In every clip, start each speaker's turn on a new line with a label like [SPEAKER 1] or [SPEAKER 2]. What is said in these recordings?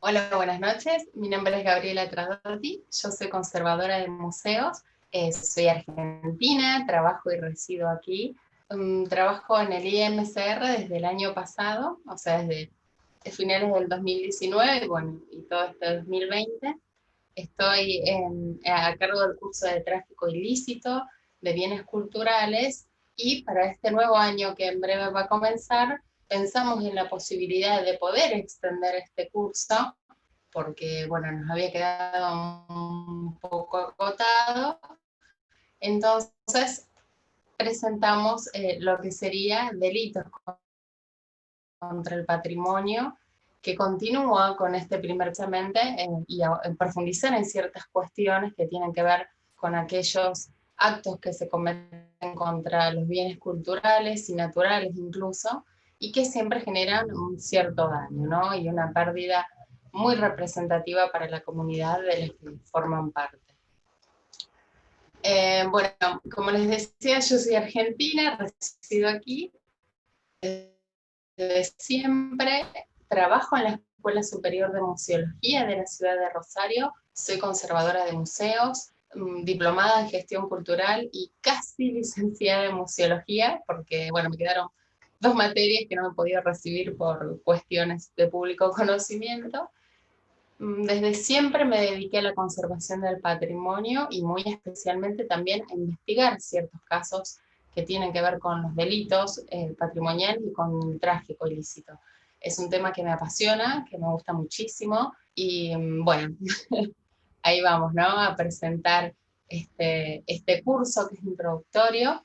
[SPEAKER 1] Hola, buenas noches. Mi nombre es Gabriela Tradotti. Yo soy conservadora de museos. Soy argentina, trabajo y resido aquí. Trabajo en el IMCR desde el año pasado, o sea, desde finales del 2019 y, bueno, y todo este 2020. Estoy a cargo del curso de tráfico ilícito de bienes culturales y para este nuevo año que en breve va a comenzar, pensamos en la posibilidad de poder extender este curso porque, bueno, nos había quedado un poco acotado. Entonces, presentamos lo que sería delitos contra el patrimonio, que continúa con este primer examen y profundizar en ciertas cuestiones que tienen que ver con aquellos actos que se cometen contra los bienes culturales y naturales incluso, y que siempre generan un cierto daño, ¿no? Y una pérdida muy representativa para la comunidad de las que forman parte. Bueno, como les decía, yo soy argentina, resido aquí desde siempre, trabajo en la Escuela Superior de Museología de la ciudad de Rosario, soy conservadora de museos, diplomada en gestión cultural y casi licenciada en museología, porque bueno, me quedaron dos materias que no me he podido recibir por cuestiones de público conocimiento. Desde siempre me dediqué a la conservación del patrimonio y muy especialmente también a investigar ciertos casos que tienen que ver con los delitos patrimoniales y con el tráfico ilícito. Es un tema que me apasiona, que me gusta muchísimo y bueno, ahí vamos, ¿no? A presentar este curso que es introductorio.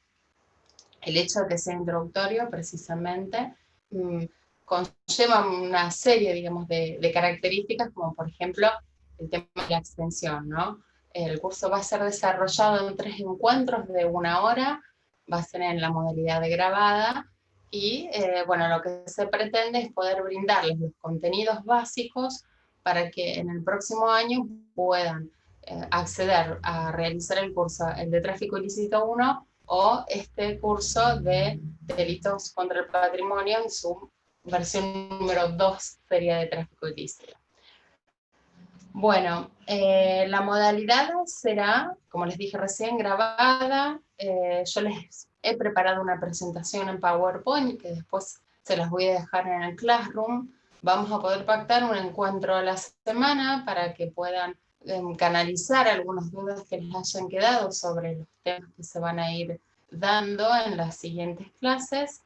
[SPEAKER 1] El hecho de que sea introductorio precisamente mmm, conlleva una serie, digamos, de características, como por ejemplo el tema de la extensión, ¿no? El curso va a ser desarrollado en 3 encuentros de 1 hora, va a ser en la modalidad de grabada, y bueno, lo que se pretende es poder brindarles los contenidos básicos para que en el próximo año puedan acceder a realizar el curso, el de tráfico ilícito 1, o este curso de delitos contra el patrimonio en su versión número 2 sería de tráfico ilícito. Bueno, la modalidad será, como les dije recién, grabada. Yo les he preparado una presentación en PowerPoint que después se las voy a dejar en el Classroom. Vamos a poder pactar un encuentro a la semana para que puedan canalizar algunas dudas que les hayan quedado sobre los temas que se van a ir dando en las siguientes clases.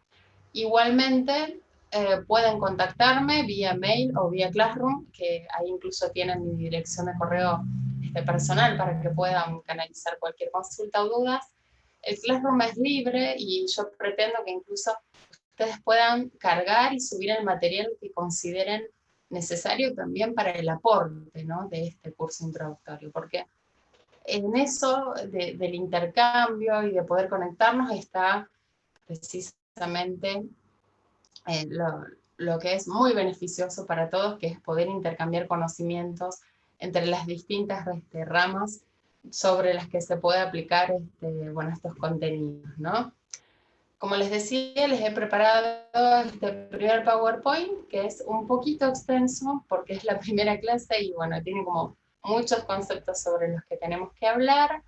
[SPEAKER 1] Igualmente, pueden contactarme vía mail o vía Classroom, que ahí incluso tienen mi dirección de correo personal para que puedan canalizar cualquier consulta o dudas. El Classroom es libre y yo pretendo que incluso ustedes puedan cargar y subir el material que consideren necesario también para el aporte, ¿no?, de este curso introductorio, porque en eso del intercambio y de poder conectarnos está precisamente lo que es muy beneficioso para todos, que es poder intercambiar conocimientos entre las distintas ramas sobre las que se puede aplicar bueno, estos contenidos, ¿no? Como les decía, les he preparado este primer PowerPoint, que es un poquito extenso porque es la primera clase y bueno, tiene como muchos conceptos sobre los que tenemos que hablar,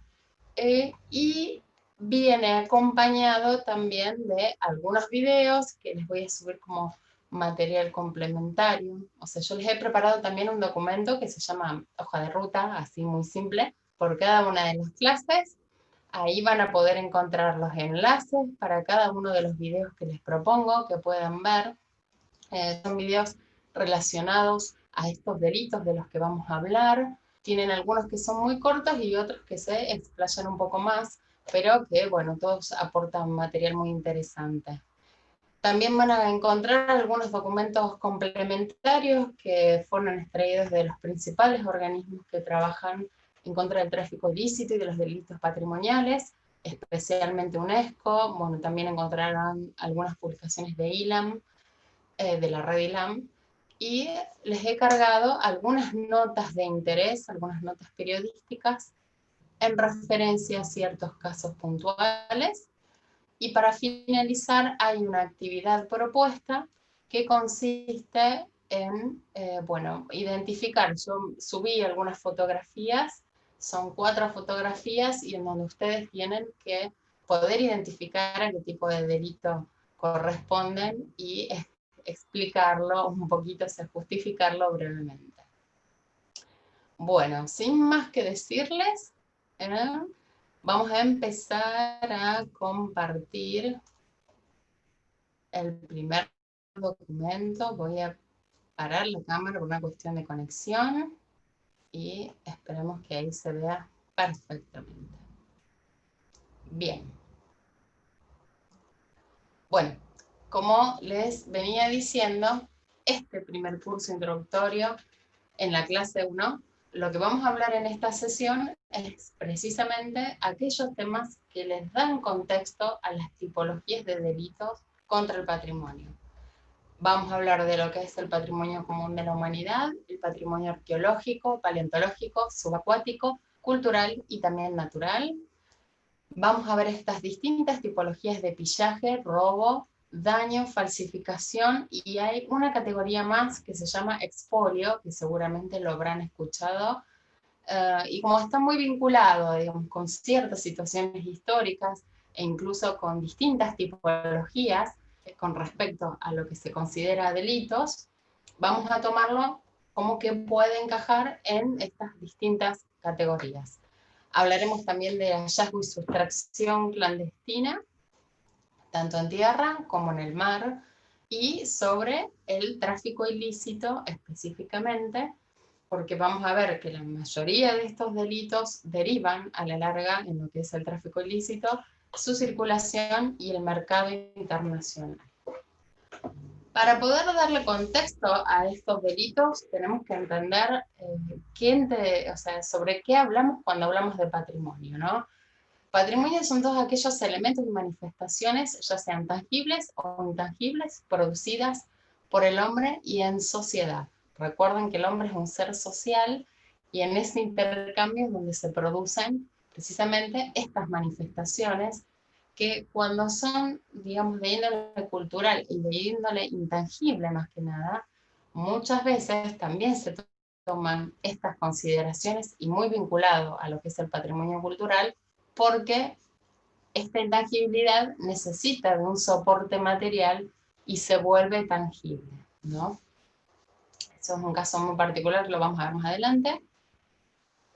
[SPEAKER 1] y viene acompañado también de algunos videos que les voy a subir como material complementario. O sea, yo les he preparado también un documento que se llama hoja de ruta, así muy simple, por cada una de las clases. Ahí van a poder encontrar los enlaces para cada uno de los videos que les propongo que puedan ver. Son videos relacionados a estos delitos de los que vamos a hablar. Tienen algunos que son muy cortos y otros que se explayan un poco más, pero que, bueno, todos aportan material muy interesante. También van a encontrar algunos documentos complementarios que fueron extraídos de los principales organismos que trabajan en contra del tráfico ilícito y de los delitos patrimoniales, especialmente UNESCO. Bueno, también encontrarán algunas publicaciones de ILAM, de la red ILAM, y les he cargado algunas notas de interés, algunas notas periodísticas en referencia a ciertos casos puntuales. Y para finalizar hay una actividad propuesta que consiste en, bueno, identificar. Yo subí algunas fotografías, son 4 fotografías, y en donde ustedes tienen que poder identificar a qué tipo de delito corresponden y explicarlo un poquito, o sea, justificarlo brevemente. Bueno, sin más que decirles, vamos a empezar a compartir el primer documento. Voy a parar la cámara por una cuestión de conexión y esperemos que ahí se vea perfectamente. Bien. Bueno, como les venía diciendo, este primer curso introductorio en la clase 1, lo que vamos a hablar en esta sesión es precisamente aquellos temas que les dan contexto a las tipologías de delitos contra el patrimonio. Vamos a hablar de lo que es el patrimonio común de la humanidad, el patrimonio arqueológico, paleontológico, subacuático, cultural y también natural. Vamos a ver estas distintas tipologías de pillaje, robo, daño, falsificación, y hay una categoría más que se llama expolio, que seguramente lo habrán escuchado, y como está muy vinculado, digamos, con ciertas situaciones históricas e incluso con distintas tipologías con respecto a lo que se considera delitos, vamos a tomarlo como que puede encajar en estas distintas categorías. Hablaremos también de hallazgo y sustracción clandestina, tanto en tierra como en el mar, y sobre el tráfico ilícito específicamente, porque vamos a ver que la mayoría de estos delitos derivan a la larga en lo que es el tráfico ilícito, su circulación y el mercado internacional. Para poder darle contexto a estos delitos, tenemos que entender sobre qué hablamos cuando hablamos de patrimonio, ¿no? Patrimonio son todos aquellos elementos y manifestaciones, ya sean tangibles o intangibles, producidas por el hombre y en sociedad. Recuerden que el hombre es un ser social y en ese intercambio es donde se producen precisamente estas manifestaciones que cuando son, digamos, de índole cultural y de índole intangible más que nada, muchas veces también se toman estas consideraciones y muy vinculado a lo que es el patrimonio cultural, porque esta intangibilidad necesita de un soporte material y se vuelve tangible, ¿no? Eso es un caso muy particular que lo vamos a ver más adelante.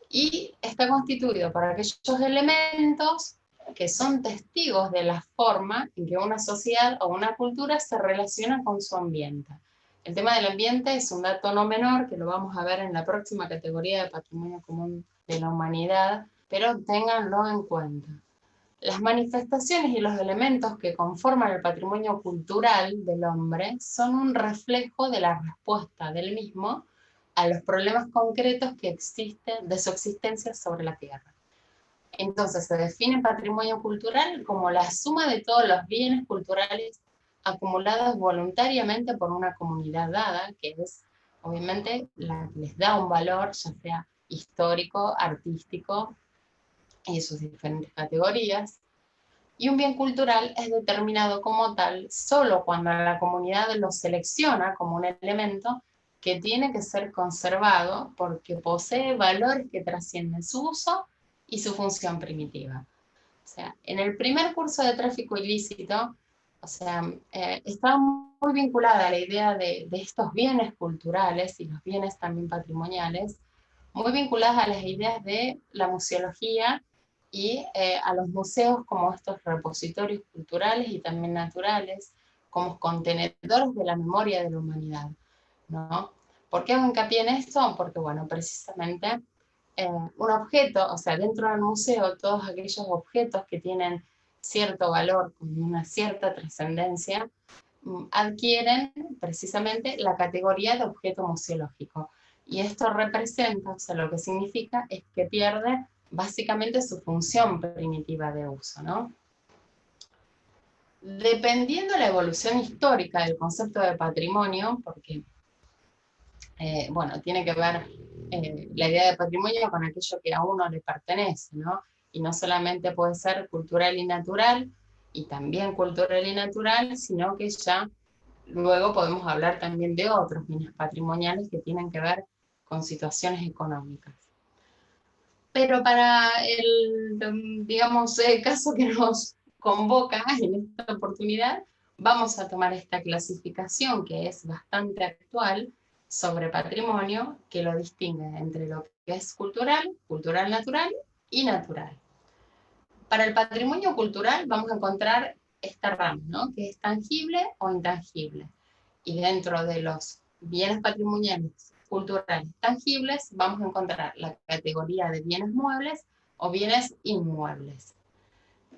[SPEAKER 1] Y está constituido por aquellos elementos que son testigos de la forma en que una sociedad o una cultura se relaciona con su ambiente. El tema del ambiente es un dato no menor, que lo vamos a ver en la próxima categoría de patrimonio común de la humanidad, pero ténganlo en cuenta. Las manifestaciones y los elementos que conforman el patrimonio cultural del hombre son un reflejo de la respuesta del mismo a los problemas concretos que existen de su existencia sobre la Tierra. Entonces se define patrimonio cultural como la suma de todos los bienes culturales acumulados voluntariamente por una comunidad dada, que es obviamente la que les da un valor, ya sea histórico, artístico, y sus diferentes categorías. Y un bien cultural es determinado como tal solo cuando la comunidad lo selecciona como un elemento que tiene que ser conservado porque posee valores que trascienden su uso y su función primitiva. O sea, en el primer curso de tráfico ilícito, o sea, estaba muy vinculada a la idea de estos bienes culturales y los bienes también patrimoniales, muy vinculadas a las ideas de la museología y a los museos como estos repositorios culturales y también naturales, como contenedores de la memoria de la humanidad, ¿no? ¿Por qué hago hincapié en esto? Porque, bueno, precisamente un objeto, o sea, dentro del museo, todos aquellos objetos que tienen cierto valor, con una cierta trascendencia, adquieren precisamente la categoría de objeto museológico. Y esto representa, o sea, lo que significa es que pierde básicamente su función primitiva de uso, ¿no? Dependiendo de la evolución histórica del concepto de patrimonio, porque, bueno, tiene que ver la idea de patrimonio con aquello que a uno le pertenece, ¿no? Y no solamente puede ser cultural y natural, y también cultural y natural, sino que ya Luego podemos hablar también de otros bienes patrimoniales que tienen que ver con situaciones económicas. Pero para el, digamos, caso que nos convoca en esta oportunidad, vamos a tomar esta clasificación que es bastante actual sobre patrimonio, que lo distingue entre lo que es cultural, cultural natural y natural. Para el patrimonio cultural vamos a encontrar esta rama, ¿no? Que es tangible o intangible. Y dentro de los bienes patrimoniales culturales tangibles vamos a encontrar la categoría de bienes muebles o bienes inmuebles.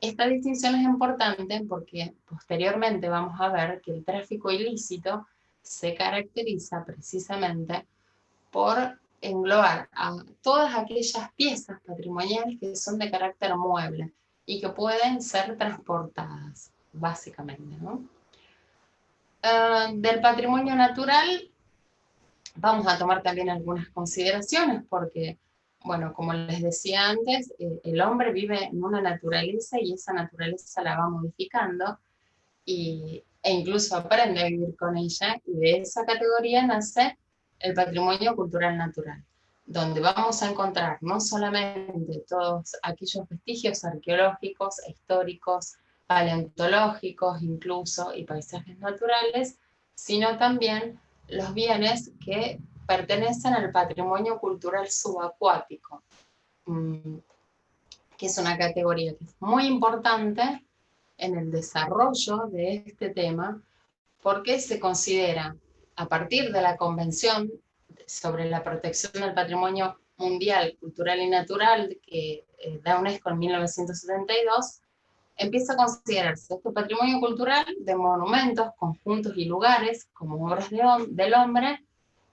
[SPEAKER 1] Esta distinción es importante porque posteriormente vamos a ver que el tráfico ilícito se caracteriza precisamente por englobar a todas aquellas piezas patrimoniales que son de carácter mueble y que pueden ser transportadas, básicamente, ¿no? Del patrimonio natural vamos a tomar también algunas consideraciones porque, bueno, como les decía antes, el hombre vive en una naturaleza y esa naturaleza la va modificando e incluso aprende a vivir con ella, y de esa categoría nace el patrimonio cultural natural, donde vamos a encontrar no solamente todos aquellos vestigios arqueológicos, históricos, paleontológicos incluso, y paisajes naturales, sino también los bienes que pertenecen al patrimonio cultural subacuático, que es una categoría que es muy importante en el desarrollo de este tema, porque se considera, a partir de la Convención sobre la Protección del Patrimonio Mundial, Cultural y Natural, que da UNESCO en 1972, empieza a considerarse este patrimonio cultural de monumentos, conjuntos y lugares como obras del hombre,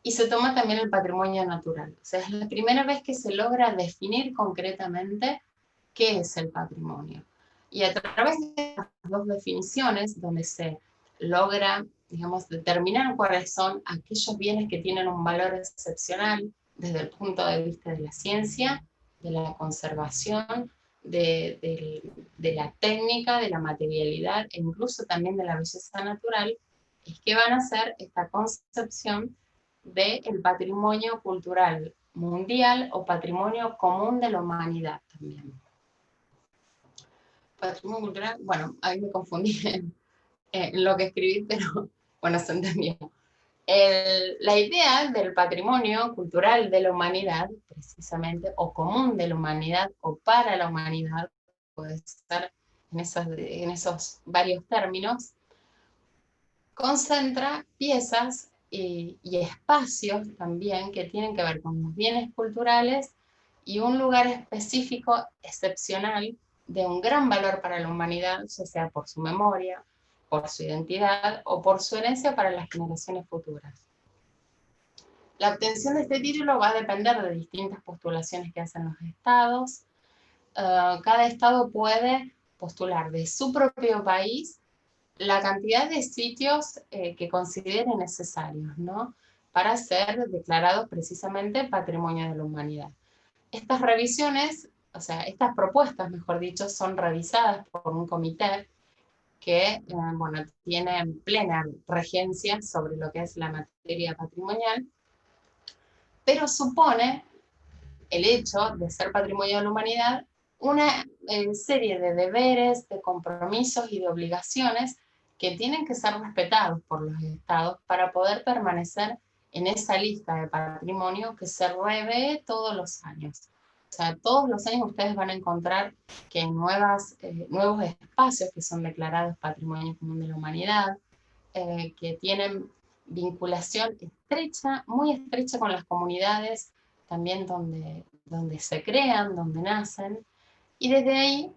[SPEAKER 1] y se toma también el patrimonio natural. O sea, es la primera vez que se logra definir concretamente qué es el patrimonio. Y a través de estas dos definiciones, donde se logra, digamos, determinar cuáles son aquellos bienes que tienen un valor excepcional desde el punto de vista de la ciencia, de la conservación, de la técnica, de la materialidad e incluso también de la belleza natural, es que van a ser esta concepción del patrimonio cultural mundial o patrimonio común de la humanidad también. Patrimonio cultural, bueno, ahí me confundí en lo que escribí, pero bueno, se entendió. La idea del patrimonio cultural de la humanidad, precisamente, o común de la humanidad, o para la humanidad, puede estar en esos varios términos, concentra piezas y espacios también que tienen que ver con los bienes culturales y un lugar específico, excepcional, de un gran valor para la humanidad, ya sea por su memoria, por su identidad o por su herencia para las generaciones futuras. La obtención de este título va a depender de distintas postulaciones que hacen los estados. Cada estado puede postular de su propio país la cantidad de sitios que considere necesarios, ¿no? Para ser declarados precisamente Patrimonio de la Humanidad. Estas revisiones, o sea, estas propuestas, mejor dicho, son revisadas por un comité que, bueno, tiene plena regencia sobre lo que es la materia patrimonial, pero supone el hecho de ser Patrimonio de la Humanidad una serie de deberes, de compromisos y de obligaciones que tienen que ser respetados por los estados para poder permanecer en esa lista de patrimonio que se revé todos los años. O sea, todos los años ustedes van a encontrar que hay nuevos espacios que son declarados Patrimonio Común de la Humanidad, que tienen vinculación estrecha, muy estrecha con las comunidades, también donde se crean, donde nacen, y desde ahí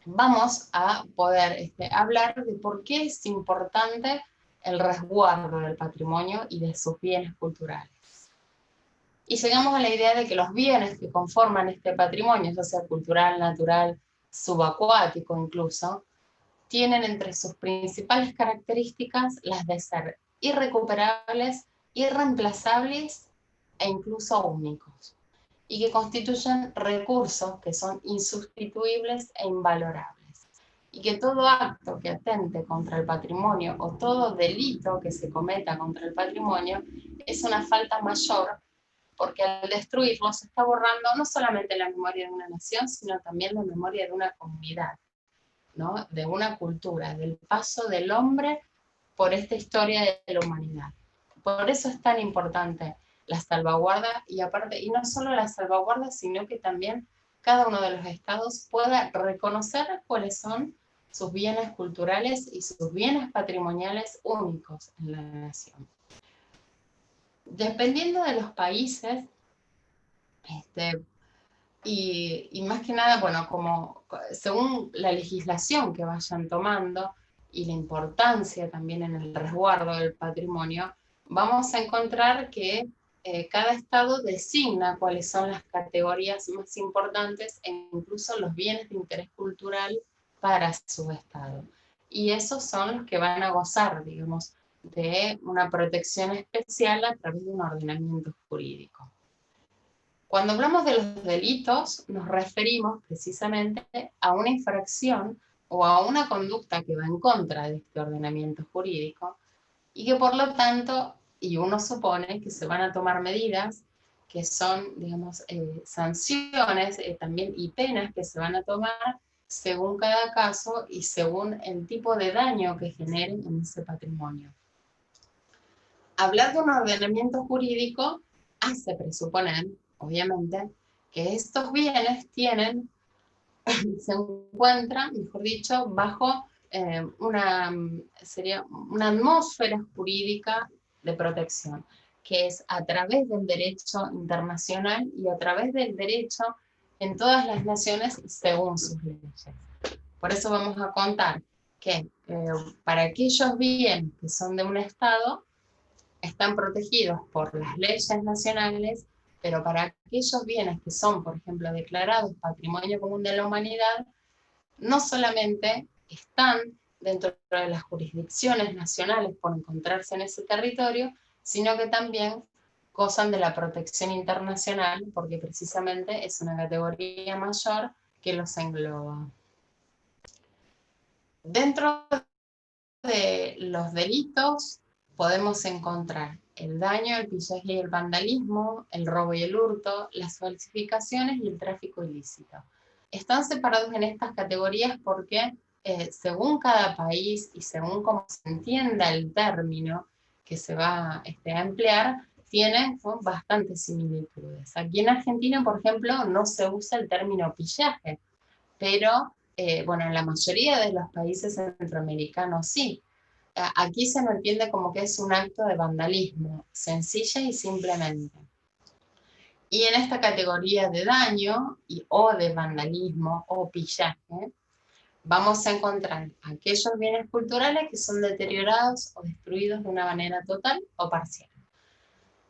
[SPEAKER 1] vamos a poder hablar de por qué es importante el resguardo del patrimonio y de sus bienes culturales. Y llegamos a la idea de que los bienes que conforman este patrimonio, ya sea cultural, natural, subacuático incluso, tienen entre sus principales características las de ser irrecuperables, irreemplazables e incluso únicos, y que constituyen recursos que son insustituibles e invalorables. y que todo acto que atente contra el patrimonio o todo delito que se cometa contra el patrimonio es una falta mayor, porque al destruirlo se está borrando no solamente la memoria de una nación, sino también la memoria de una comunidad, ¿no? De una cultura, del paso del hombre por esta historia de la humanidad. Por eso es tan importante la salvaguarda, y aparte, y no solo la salvaguarda, sino que también cada uno de los estados pueda reconocer cuáles son sus bienes culturales y sus bienes patrimoniales únicos en la nación. Dependiendo de los países, y más que nada, bueno, como según la legislación que vayan tomando y la importancia también en el resguardo del patrimonio, vamos a encontrar que cada estado designa cuáles son las categorías más importantes e incluso los bienes de interés cultural para su estado. Y esos son los que van a gozar, digamos, de una protección especial a través de un ordenamiento jurídico. Cuando hablamos de los delitos, nos referimos precisamente a una infracción o a una conducta que va en contra de este ordenamiento jurídico y que por lo tanto, y uno supone que se van a tomar medidas que son, digamos, sanciones también y penas que se van a tomar según cada caso y según el tipo de daño que generen en ese patrimonio. Hablar de un ordenamiento jurídico hace presuponer, obviamente, que estos bienes se encuentran, mejor dicho, bajo sería una atmósfera jurídica de protección, que es a través del derecho internacional y a través del derecho en todas las naciones según sus leyes. Por eso vamos a contar que para aquellos bienes que son de un Estado, están protegidos por las leyes nacionales, pero para aquellos bienes que son, por ejemplo, declarados Patrimonio Común de la Humanidad, no solamente están dentro de las jurisdicciones nacionales por encontrarse en ese territorio, sino que también gozan de la protección internacional, porque precisamente es una categoría mayor que los engloba. Dentro de los delitos podemos encontrar el daño, el pillaje y el vandalismo, el robo y el hurto, las falsificaciones y el tráfico ilícito. Están separados en estas categorías porque según cada país y según cómo se entienda el término que se va a emplear, tienen bastantes similitudes. Aquí en Argentina, por ejemplo, no se usa el término pillaje, pero bueno, en la mayoría de los países centroamericanos sí. Aquí se nos entiende como que es un acto de vandalismo, sencilla y simplemente. Y en esta categoría de daño o de vandalismo o pillaje, vamos a encontrar aquellos bienes culturales que son deteriorados o destruidos de una manera total o parcial.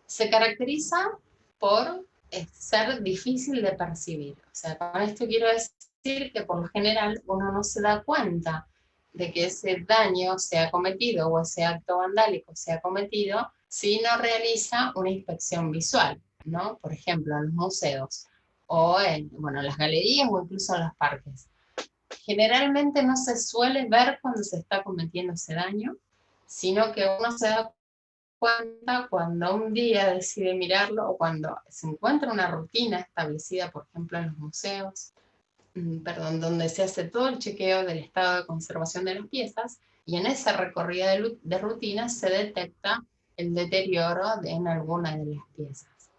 [SPEAKER 1] Se caracteriza por ser difícil de percibir. O sea, con esto quiero decir que por lo general uno no se da cuenta de que ese daño se ha cometido o ese acto vandálico se ha cometido si no realiza una inspección visual, ¿no? Por ejemplo, en los museos o en las galerías o incluso en los parques. Generalmente no se suele ver cuando se está cometiendo ese daño, sino que uno se da cuenta cuando un día decide mirarlo o cuando se encuentra una rutina establecida, por ejemplo, en los museos, donde se hace todo el chequeo del estado de conservación de las piezas y en esa recorrida de rutina se detecta el deterioro en alguna de las piezas.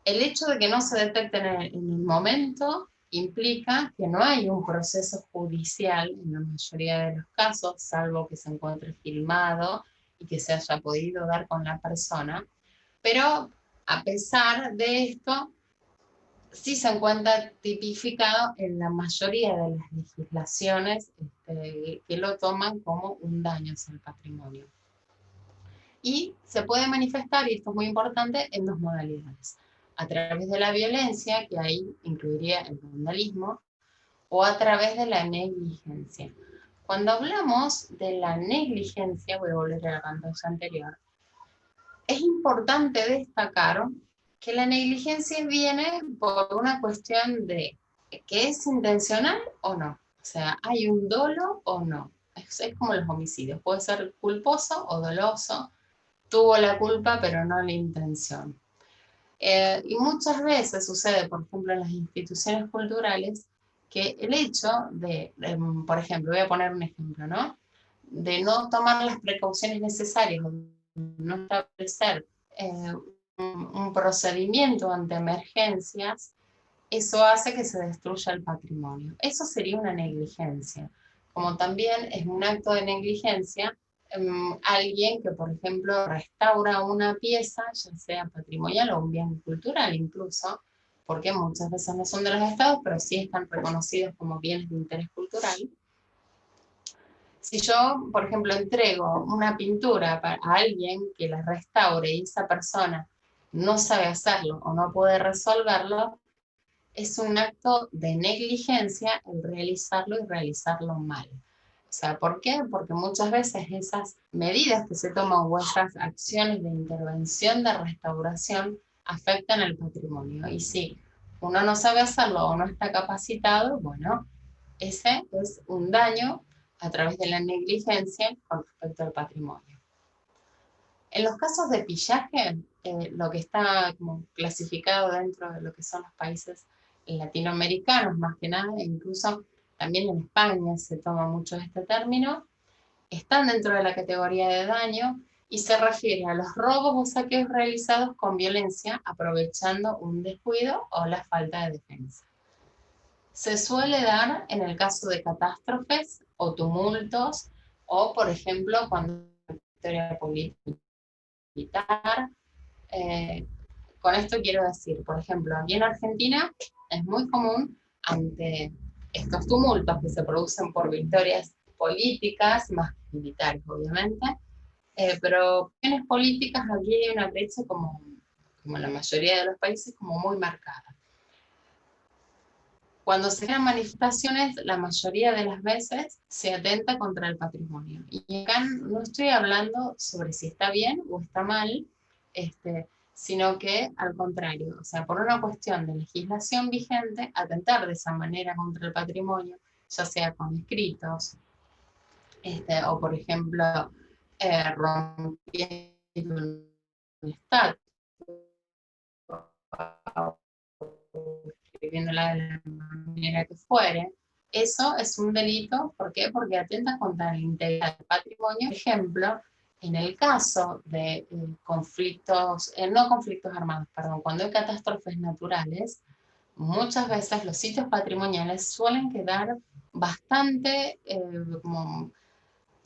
[SPEAKER 1] El hecho de que no se detecten en el momento implica que no hay un proceso judicial en la mayoría de los casos, salvo que se encuentre filmado y que se haya podido dar con la persona, pero a pesar de esto, sí se encuentra tipificado en la mayoría de las legislaciones que lo toman como un daño hacia el patrimonio. Y se puede manifestar, y esto es muy importante, en dos modalidades. A través de la violencia, que ahí incluiría el vandalismo, o a través de la negligencia. Cuando hablamos de la negligencia, voy a volver a la pantalla anterior, es importante destacar que la negligencia viene por una cuestión de que es intencional o no. O sea, ¿hay un dolo o no? Es como los homicidios, puede ser culposo o doloso, tuvo la culpa pero no la intención. Y muchas veces sucede, por ejemplo, en las instituciones culturales, que el hecho por ejemplo, voy a poner un ejemplo, ¿no? De no tomar las precauciones necesarias, no establecer un procedimiento ante emergencias, eso hace que se destruya el patrimonio. Eso sería una negligencia. Como también es un acto de negligencia alguien que, por ejemplo, restaura una pieza, ya sea patrimonial o un bien cultural incluso, porque muchas veces no son de los estados, pero sí están reconocidos como bienes de interés cultural. Si yo, por ejemplo, entrego una pintura a alguien que la restaure y esa persona no sabe hacerlo o no puede resolverlo, es un acto de negligencia el realizarlo y realizarlo mal. O sea, ¿por qué? Porque muchas veces esas medidas que se toman o esas acciones de intervención de restauración afectan al patrimonio. Y si uno no sabe hacerlo o no está capacitado, bueno, ese es un daño a través de la negligencia con respecto al patrimonio. En los casos de pillaje, lo que está como clasificado dentro de lo que son los países latinoamericanos, más que nada, e incluso también en España se toma mucho este término, están dentro de la categoría de daño y se refiere a los robos o saqueos realizados con violencia, aprovechando un descuido o la falta de defensa. Se suele dar en el caso de catástrofes o tumultos, o por ejemplo cuando hay historia política. Eh, con esto quiero decir, por ejemplo, aquí en Argentina es muy común ante estos tumultos que se producen por victorias políticas, más que militares obviamente, pero en políticas aquí hay una brecha como en la mayoría de los países como muy marcada. Cuando se crean manifestaciones, la mayoría de las veces se atenta contra el patrimonio. Y acá no estoy hablando sobre si está bien o está mal, sino que al contrario, o sea, por una cuestión de legislación vigente, atentar de esa manera contra el patrimonio, ya sea con escritos, o por ejemplo, rompiendo un estatus, escribiéndola de la manera que fuere, eso es un delito. ¿Por qué? Porque atenta contra la integridad del patrimonio. Por ejemplo, en el caso de conflictos, no conflictos armados, perdón, cuando hay catástrofes naturales, muchas veces los sitios patrimoniales suelen quedar bastante como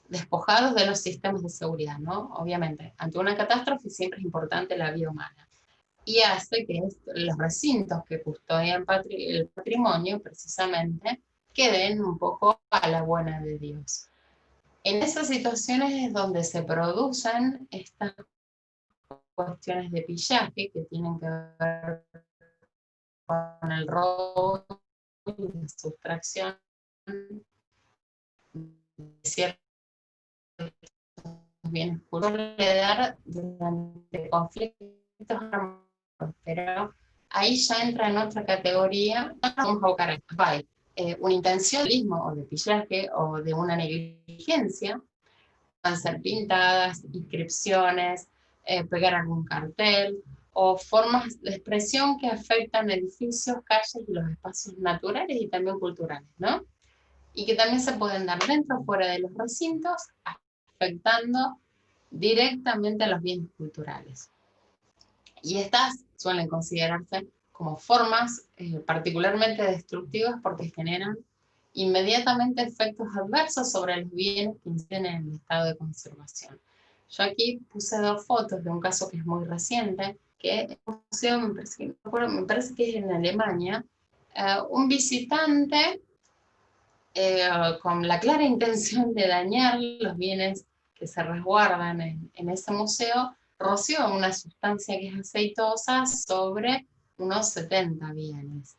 [SPEAKER 1] despojados de los sistemas de seguridad, ¿no? Obviamente, ante una catástrofe siempre es importante la vida humana y hace que los recintos que custodian el patrimonio precisamente queden un poco a la buena de Dios. En esas situaciones es donde se producen estas cuestiones de pillaje que tienen que ver con el robo y la sustracción de ciertos bienes culturales durante conflictos armados, pero ahí ya entra en otra categoría, vamos a buscar un intencionalismo o de pillaje o de una negligencia, pueden ser pintadas, inscripciones, pegar algún cartel o formas de expresión que afectan edificios, calles y los espacios naturales y también culturales, ¿no? Y que también se pueden dar dentro o fuera de los recintos, afectando directamente a los bienes culturales. Y estas suelen considerarse como formas particularmente destructivas porque generan inmediatamente efectos adversos sobre los bienes que inciden en el estado de conservación. Yo aquí puse dos fotos de un caso que es muy reciente, que es un museo, me parece que es en Alemania, un visitante con la clara intención de dañar los bienes que se resguardan en ese museo, roció una sustancia que es aceitosa sobre unos 70 bienes.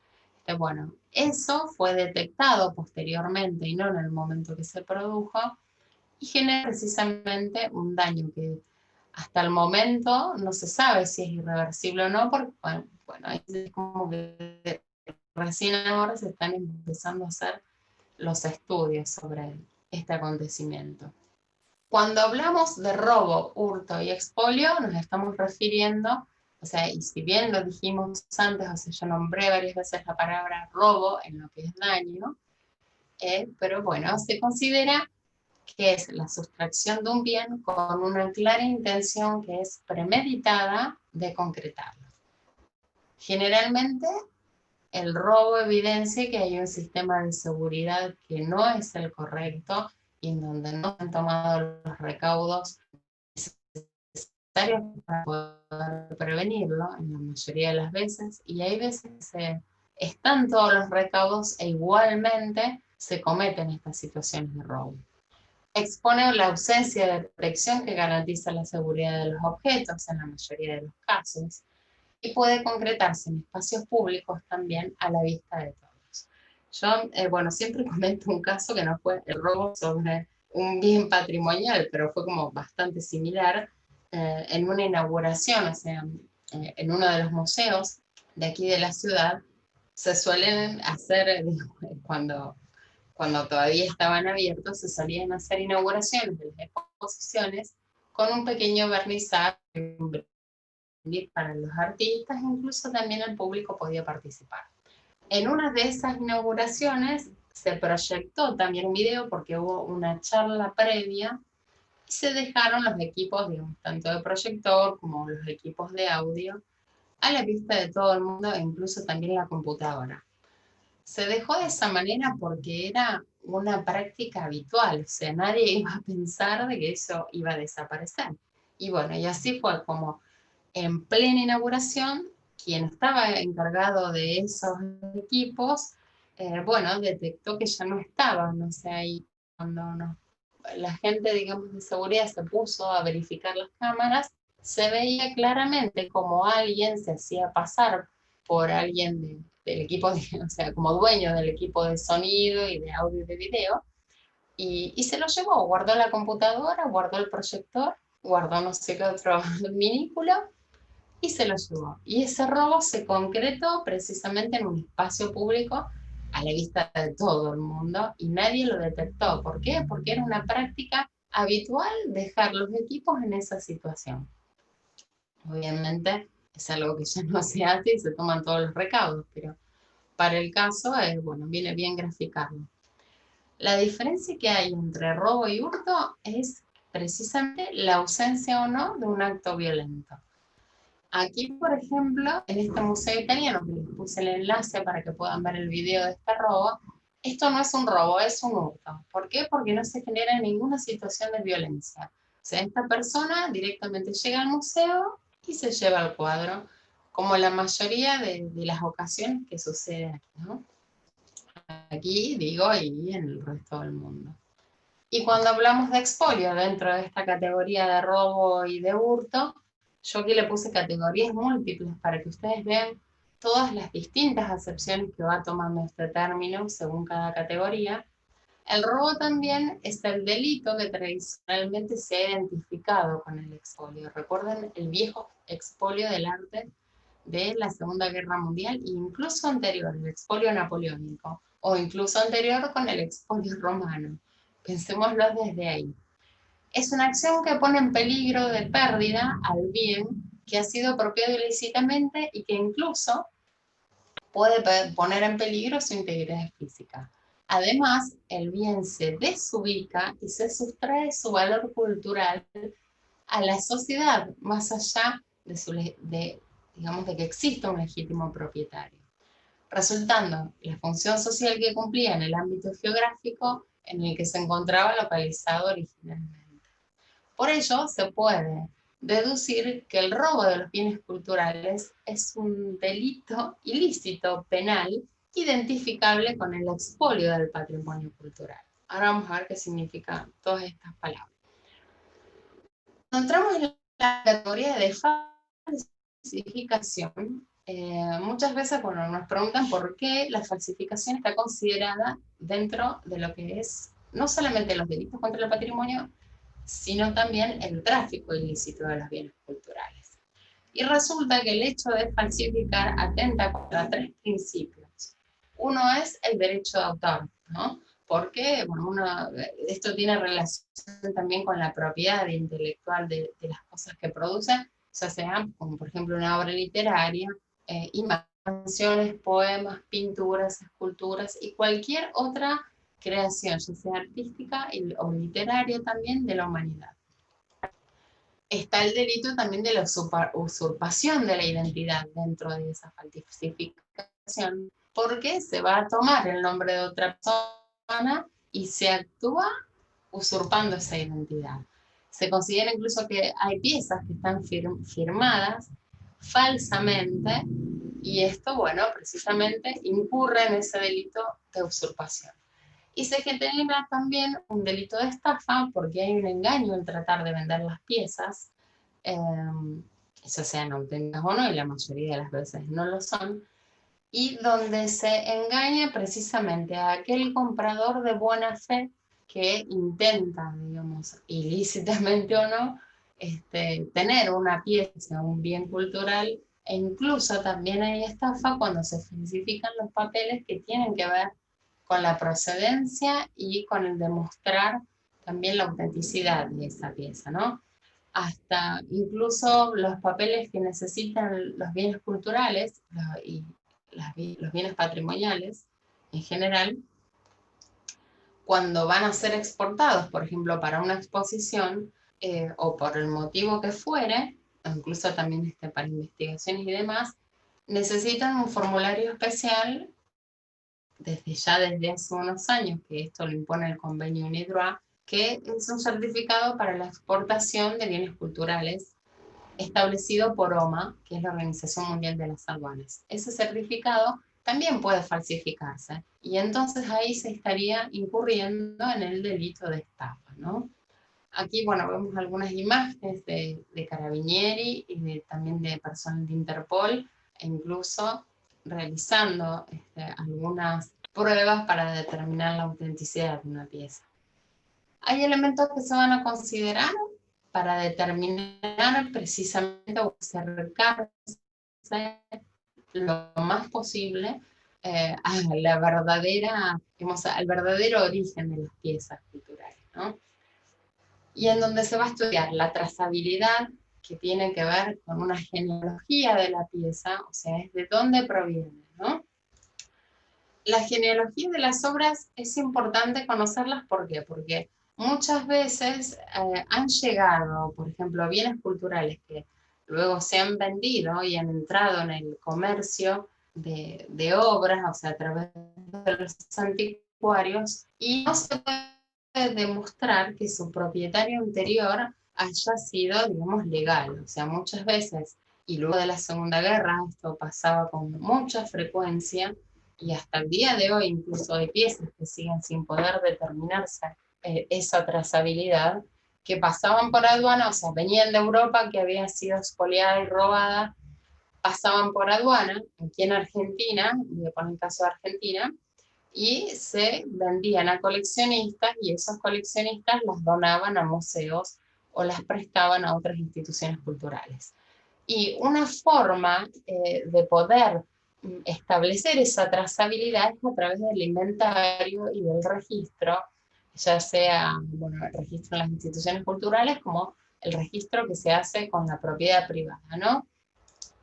[SPEAKER 1] Bueno, eso fue detectado posteriormente y no en el momento que se produjo, y genera precisamente un daño que hasta el momento no se sabe si es irreversible o no, porque bueno, es como que recién ahora se están empezando a hacer los estudios sobre este acontecimiento. Cuando hablamos de robo, hurto y expolio, nos estamos refiriendo, o sea, y si bien lo dijimos antes, o sea, yo nombré varias veces la palabra robo en lo que es daño, pero bueno, se considera que es la sustracción de un bien con una clara intención que es premeditada de concretarlo. Generalmente, el robo evidencia que hay un sistema de seguridad que no es el correcto y en donde no se han tomado los recaudos necesarios para poder prevenirlo en la mayoría de las veces, y hay veces que están todos los recaudos e igualmente se cometen estas situaciones de robo. Expone la ausencia de protección que garantiza la seguridad de los objetos en la mayoría de los casos y puede concretarse en espacios públicos también a la vista de todos. Yo, bueno, siempre comento un caso que no fue el robo sobre un bien patrimonial, pero fue como bastante similar en una inauguración, o sea, en uno de los museos de aquí de la ciudad, se suelen hacer, cuando todavía estaban abiertos, se solían hacer inauguraciones de las exposiciones con un pequeño vernizaje para los artistas, incluso también el público podía participar. En una de esas inauguraciones se proyectó también un video porque hubo una charla previa y se dejaron los equipos, digamos, tanto de proyector como los equipos de audio a la vista de todo el mundo e incluso también la computadora. Se dejó de esa manera porque era una práctica habitual, o sea, nadie iba a pensar de que eso iba a desaparecer. Y bueno, y así fue como en plena inauguración, quien estaba encargado de esos equipos, bueno, detectó que ya no estaban, o sea, y cuando la gente, digamos, de seguridad se puso a verificar las cámaras, se veía claramente como alguien se hacía pasar por alguien del equipo, o sea, como dueño del equipo de sonido y de audio y de video, y se lo llevó, guardó la computadora, guardó el proyector, guardó no sé qué otro minículo, y se lo llevó. Y ese robo se concretó precisamente en un espacio público a la vista de todo el mundo y nadie lo detectó. ¿Por qué? Porque era una práctica habitual dejar los equipos en esa situación. Obviamente es algo que ya no se hace y se toman todos los recaudos, pero para el caso, bueno, viene bien graficarlo. La diferencia que hay entre robo y hurto es precisamente la ausencia o no de un acto violento. Aquí, por ejemplo, en este museo italiano, que les puse el enlace para que puedan ver el video de este robo, esto no es un robo, es un hurto. ¿Por qué? Porque no se genera ninguna situación de violencia. O sea, esta persona directamente llega al museo y se lleva el cuadro, como la mayoría de las ocasiones que sucede aquí, ¿no? Aquí, digo, y en el resto del mundo. Y cuando hablamos de expolio dentro de esta categoría de robo y de hurto, yo aquí le puse categorías múltiples para que ustedes vean todas las distintas acepciones que va tomando este término según cada categoría. El robo también es el delito que tradicionalmente se ha identificado con el expolio. Recuerden el viejo expolio del arte de la Segunda Guerra Mundial e incluso anterior, el expolio napoleónico, o incluso anterior con el expolio romano. Pensémoslo desde ahí. Es una acción que pone en peligro de pérdida al bien que ha sido apropiado ilícitamente y que incluso puede poner en peligro su integridad física. Además, el bien se desubica y se sustrae su valor cultural a la sociedad, más allá digamos, de que exista un legítimo propietario, resultando la función social que cumplía en el ámbito geográfico en el que se encontraba localizado originalmente. Por ello, se puede deducir que el robo de los bienes culturales es un delito ilícito penal identificable con el expolio del patrimonio cultural. Ahora vamos a ver qué significan todas estas palabras. Entramos en la categoría de falsificación. Muchas veces cuando nos preguntan por qué la falsificación está considerada dentro de lo que es no solamente los delitos contra el patrimonio, sino también el tráfico ilícito de los bienes culturales. Y resulta que el hecho de falsificar atenta contra tres principios. Uno es el derecho de autor, ¿no? porque bueno, esto tiene relación también con la propiedad intelectual de las cosas que producen, ya sea como por ejemplo una obra literaria, canciones, poemas, pinturas, esculturas y cualquier otra creación, ya sea artística o literaria también de la humanidad. Está el delito también de la usurpación de la identidad dentro de esa falsificación, porque se va a tomar el nombre de otra persona y se actúa usurpando esa identidad. Se considera incluso que hay piezas que están firmadas falsamente y esto, bueno, precisamente incurre en ese delito de usurpación. Y se genera también un delito de estafa porque hay un engaño en tratar de vender las piezas, ya sean auténticas o no, y la mayoría de las veces no lo son, y donde se engaña precisamente a aquel comprador de buena fe que intenta, digamos, ilícitamente o no, tener una pieza, un bien cultural, e incluso también hay estafa cuando se falsifican los papeles que tienen que ver con la procedencia y con el demostrar también la autenticidad de esa pieza, ¿no? Hasta incluso los papeles que necesitan los bienes culturales y los bienes patrimoniales en general, cuando van a ser exportados, por ejemplo, para una exposición o por el motivo que fuere, incluso también para investigaciones y demás, necesitan un formulario especial desde hace unos años, que esto lo impone el convenio UNIDROIT, que es un certificado para la exportación de bienes culturales establecido por OMA, que es la Organización Mundial de las Aduanas. Ese certificado también puede falsificarse y entonces ahí se estaría incurriendo en el delito de estafa, ¿no? Aquí, bueno, vemos algunas imágenes de Carabinieri y también de personal de Interpol, e incluso realizando algunas pruebas para determinar la autenticidad de una pieza. Hay elementos que se van a considerar para determinar precisamente o acercarse lo más posible a la verdadera, digamos, al verdadero origen de las piezas culturales, ¿no? Y en donde se va a estudiar la trazabilidad, que tiene que ver con una genealogía de la pieza, o sea, es de dónde proviene, ¿no? La genealogía de las obras es importante conocerlas, ¿por qué? Porque muchas veces han llegado, por ejemplo, bienes culturales que luego se han vendido y han entrado en el comercio de obras, o sea, a través de los anticuarios, y no se puede demostrar que su propietario anterior haya sido, digamos, legal. O sea, muchas veces, y luego de la Segunda Guerra, esto pasaba con mucha frecuencia, y hasta el día de hoy incluso hay piezas que siguen sin poder determinarse esa trazabilidad, que pasaban por aduana, o sea, venían de Europa, que había sido expoliada y robada, pasaban por aduana, aquí en Argentina, voy a poner el caso de Argentina, y se vendían a coleccionistas y esos coleccionistas las donaban a museos o las prestaban a otras instituciones culturales. Y una forma de poder establecer esa trazabilidad es a través del inventario y del registro, ya sea bueno, el registro en las instituciones culturales como el registro que se hace con la propiedad privada, ¿no?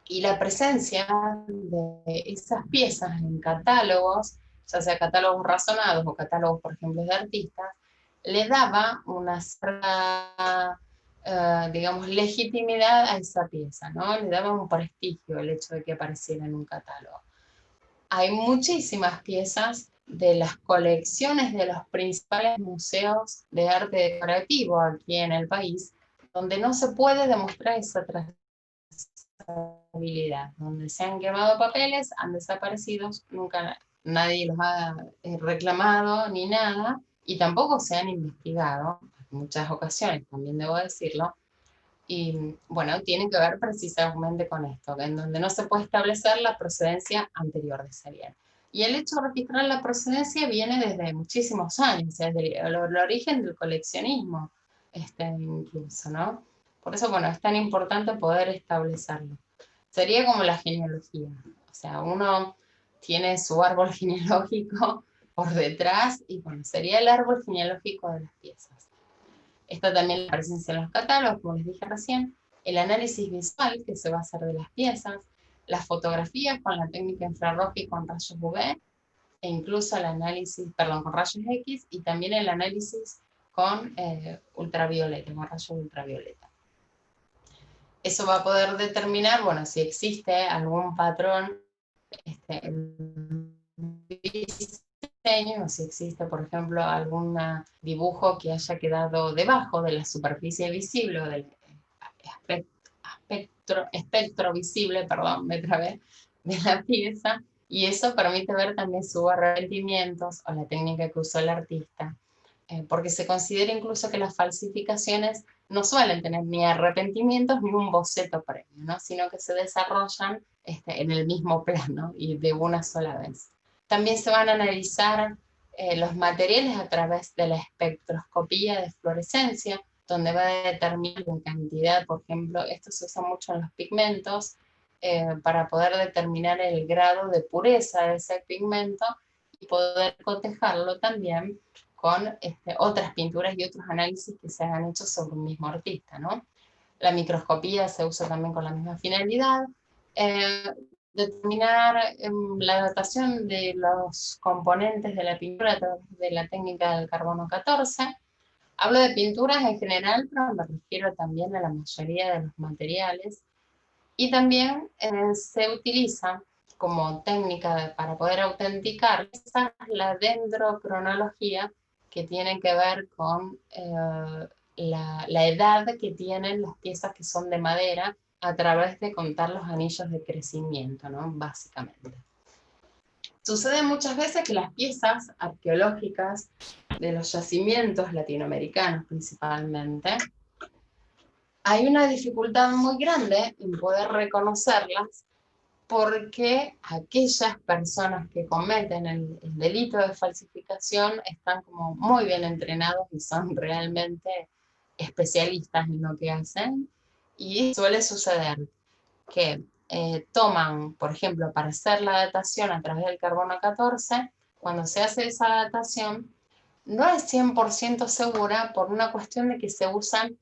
[SPEAKER 1] Y la presencia de esas piezas en catálogos, ya sea catálogos razonados o catálogos, por ejemplo, de artistas, le daba una cierta, digamos, legitimidad a esa pieza, ¿no? Le daba un prestigio el hecho de que apareciera en un catálogo. Hay muchísimas piezas de las colecciones de los principales museos de arte decorativo aquí en el país, donde no se puede demostrar esa trazabilidad, donde se han quemado papeles, han desaparecido, nunca nadie los ha reclamado ni nada, y tampoco se han investigado, en muchas ocasiones también debo decirlo, y bueno, tiene que ver precisamente con esto, en donde no se puede establecer la procedencia anterior de ese bien. Y el hecho de registrar la procedencia viene desde muchísimos años, desde el origen del coleccionismo, incluso, ¿no? Por eso, bueno, es tan importante poder establecerlo. Sería como la genealogía, o sea, uno tiene su árbol genealógico por detrás, y bueno, sería el árbol genealógico de las piezas. Está también la presencia en los catálogos, como les dije recién, el análisis visual que se va a hacer de las piezas, las fotografías con la técnica infrarroja y con rayos UV, e incluso el análisis, perdón, con rayos X, y también el análisis con ultravioleta, con rayos ultravioleta. Eso va a poder determinar, bueno, si existe algún patrón en diseño, o si existe, por ejemplo, algún dibujo que haya quedado debajo de la superficie visible o del espectro visible, perdón, me trabé, de la pieza, y eso permite ver también sus arrepentimientos o la técnica que usó el artista, porque se considera incluso que las falsificaciones no suelen tener ni arrepentimientos ni un boceto previo, ¿no? Sino que se desarrollan en el mismo plano y de una sola vez. También se van a analizar los materiales a través de la espectroscopía de fluorescencia, donde va a determinar la cantidad, por ejemplo, esto se usa mucho en los pigmentos, para poder determinar el grado de pureza de ese pigmento y poder cotejarlo también con otras pinturas y otros análisis que se han hecho sobre un mismo artista, ¿no? La microscopía se usa también con la misma finalidad. Determinar la datación de los componentes de la pintura a través de la técnica del carbono 14. Hablo de pinturas en general, pero me refiero también a la mayoría de los materiales. Y también se utiliza como técnica para poder autenticar la dendrocronología, que tiene que ver con la edad que tienen las piezas que son de madera a través de contar los anillos de crecimiento, ¿no? Básicamente. Sucede muchas veces que las piezas arqueológicas de los yacimientos latinoamericanos principalmente, hay una dificultad muy grande en poder reconocerlas, porque aquellas personas que cometen el delito de falsificación están como muy bien entrenados y son realmente especialistas en lo que hacen, y suele suceder que toman, por ejemplo, para hacer la datación a través del carbono 14, cuando se hace esa datación, no es 100% segura por una cuestión de que se usan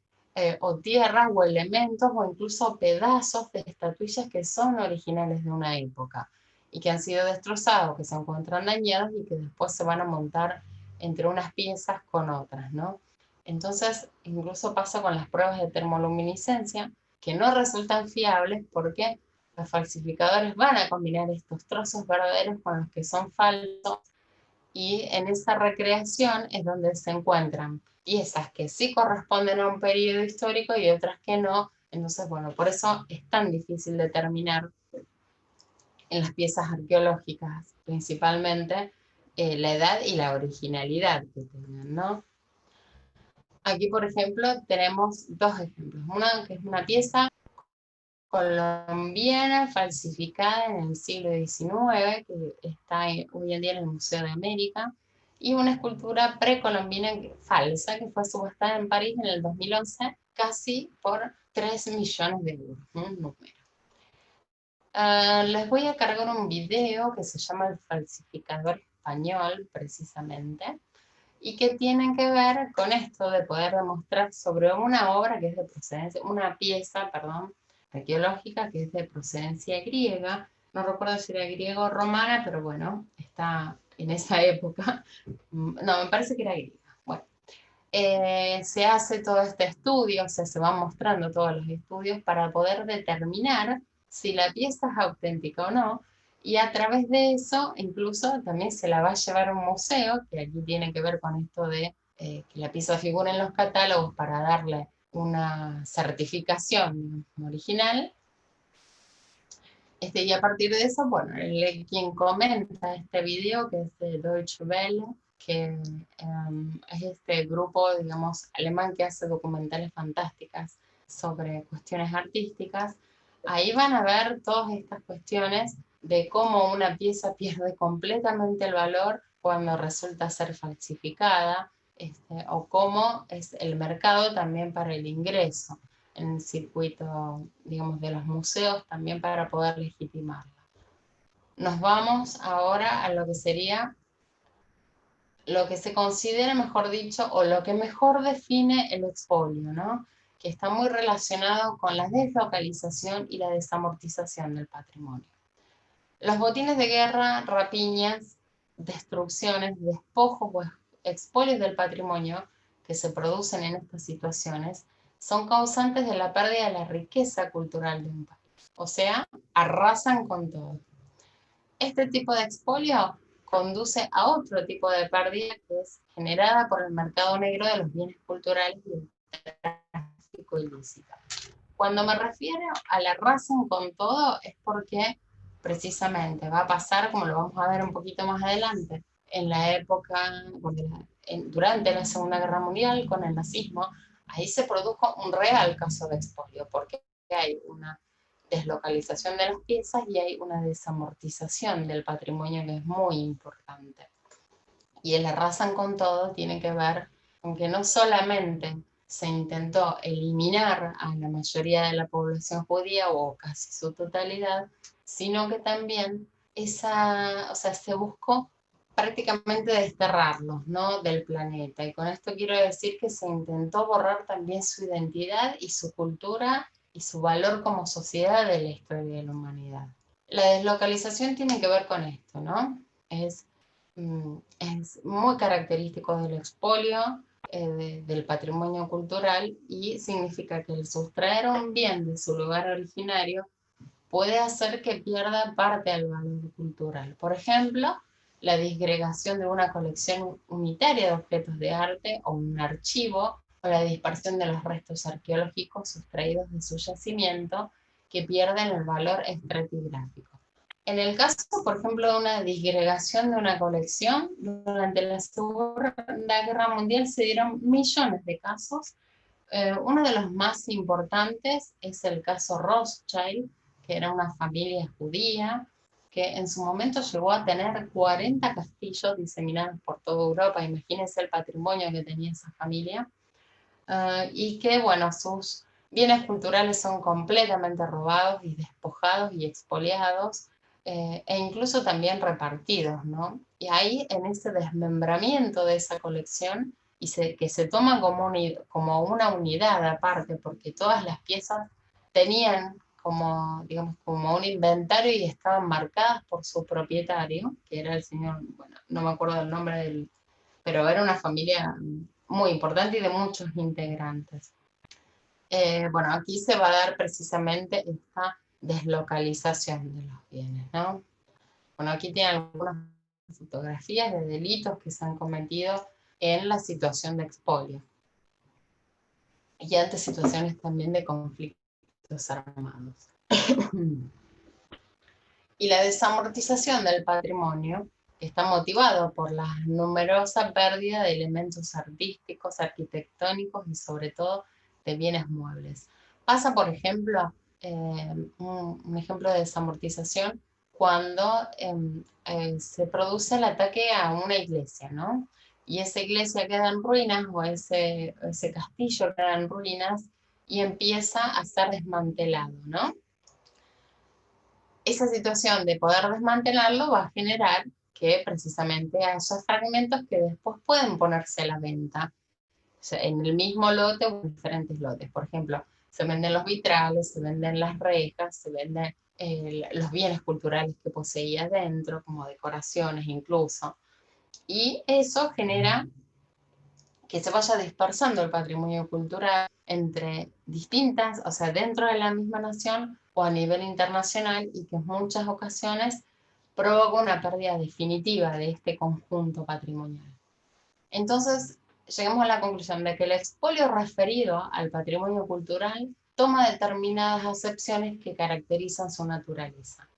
[SPEAKER 1] o tierras o elementos o incluso pedazos de estatuillas que son originales de una época y que han sido destrozados, que se encuentran dañados y que después se van a montar entre unas piezas con otras, ¿no? Entonces, incluso pasa con las pruebas de termoluminiscencia, que no resultan fiables porque los falsificadores van a combinar estos trozos verdaderos con los que son falsos, y en esa recreación es donde se encuentran piezas que sí corresponden a un periodo histórico y otras que no. Entonces, bueno, por eso es tan difícil determinar en las piezas arqueológicas, principalmente, la edad y la originalidad que tengan, ¿no? Aquí, por ejemplo, tenemos dos ejemplos. Una que es una pieza colombiana falsificada en el siglo XIX, que está hoy en día en el Museo de América, y una escultura precolombina falsa que fue subastada en París en el 2011 casi por 3 millones de euros, un número. Les voy a cargar un video que se llama El falsificador español, precisamente, y que tienen que ver con esto de poder demostrar sobre una obra que es de procedencia, una pieza, perdón, arqueológica que es de procedencia griega. No recuerdo si era griega o romana, pero bueno, está en esa época. No, me parece que era griega. Bueno, se hace todo este estudio, o sea, se van mostrando todos los estudios para poder determinar si la pieza es auténtica o no, y a través de eso incluso también se la va a llevar a un museo, que aquí tiene que ver con esto de que la pieza figure en los catálogos para darle una certificación original. Y a partir de eso, bueno, quien comenta este video, que es de Deutsche Welle, que es este grupo, digamos, alemán que hace documentales fantásticas sobre cuestiones artísticas, ahí van a ver todas estas cuestiones de cómo una pieza pierde completamente el valor cuando resulta ser falsificada, o cómo es el mercado también para el ingreso en el circuito, digamos, de los museos también para poder legitimarla. Nos vamos ahora a lo que sería lo que se considera, mejor dicho, o lo que mejor define el expolio, ¿no? Que está muy relacionado con la deslocalización y la desamortización del patrimonio. Los botines de guerra, rapiñas, destrucciones, despojos o expolios del patrimonio que se producen en estas situaciones son causantes de la pérdida de la riqueza cultural de un país. O sea, arrasan con todo. Este tipo de expolio conduce a otro tipo de pérdida que es generada por el mercado negro de los bienes culturales y el tráfico ilícito. Cuando me refiero a la arrasan con todo es porque precisamente va a pasar, como lo vamos a ver un poquito más adelante, en la época, durante la Segunda Guerra Mundial con el nazismo, ahí se produjo un real caso de expolio, porque hay una deslocalización de las piezas y hay una desamortización del patrimonio que es muy importante. Y el arrasan con todo tiene que ver con que no solamente se intentó eliminar a la mayoría de la población judía o casi su totalidad, sino que también se buscó prácticamente desterrarlos, ¿no?, del planeta. Y con esto quiero decir que se intentó borrar también su identidad y su cultura y su valor como sociedad de la historia de la humanidad. La deslocalización tiene que ver con esto, ¿no? Es muy característico del expolio, del patrimonio cultural, y significa que el sustraer un bien de su lugar originario puede hacer que pierda parte del valor cultural. Por ejemplo, la disgregación de una colección unitaria de objetos de arte o un archivo, o la dispersión de los restos arqueológicos sustraídos de su yacimiento que pierden el valor estratigráfico. En el caso, por ejemplo, de una disgregación de una colección, durante la Segunda Guerra Mundial se dieron millones de casos. Uno de los más importantes es el caso Rothschild, que era una familia judía que en su momento llegó a tener 40 castillos diseminados por toda Europa. Imagínense el patrimonio que tenía esa familia. Y que, bueno, sus bienes culturales son completamente robados y despojados y expoliados, e incluso también repartidos, ¿no? Y ahí, en ese desmembramiento de esa colección, que se toma como una unidad aparte, porque todas las piezas tenían como, digamos, como un inventario y estaban marcadas por su propietario, que era el señor, bueno, no me acuerdo del nombre del, pero era una familia muy importante y de muchos integrantes. Bueno, aquí se va a dar precisamente esta deslocalización de los bienes, ¿no? Bueno, aquí tienen algunas fotografías de delitos que se han cometido en la situación de expolio y ante situaciones también de conflictos armados. Y la desamortización del patrimonio está motivado por la numerosa pérdida de elementos artísticos, arquitectónicos y sobre todo de bienes muebles. Pasa, por ejemplo, un ejemplo de desamortización cuando se produce el ataque a una iglesia, ¿no? Y esa iglesia queda en ruinas o ese castillo queda en ruinas y empieza a ser desmantelado, ¿no? Esa situación de poder desmantelarlo va a generar que precisamente haya fragmentos que después pueden ponerse a la venta, o sea, en el mismo lote o en diferentes lotes. Por ejemplo, se venden los vitrales, se venden las rejas, se venden los bienes culturales que poseía dentro, como decoraciones incluso. Y eso genera que se vaya dispersando el patrimonio cultural entre distintas, o sea, dentro de la misma nación o a nivel internacional, y que en muchas ocasiones provoca una pérdida definitiva de este conjunto patrimonial. Entonces, llegamos a la conclusión de que el expolio referido al patrimonio cultural toma determinadas acepciones que caracterizan su naturaleza.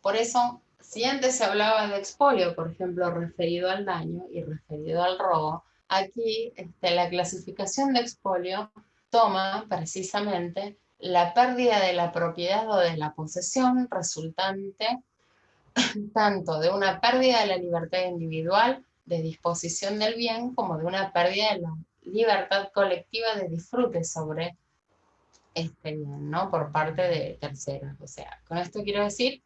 [SPEAKER 1] Por eso, si antes se hablaba de expolio, por ejemplo, referido al daño y referido al robo, aquí la clasificación de expolio toma precisamente la pérdida de la propiedad o de la posesión resultante tanto de una pérdida de la libertad individual de disposición del bien como de una pérdida de la libertad colectiva de disfrute sobre este bien, ¿no? Por parte de terceros. O sea, con esto quiero decir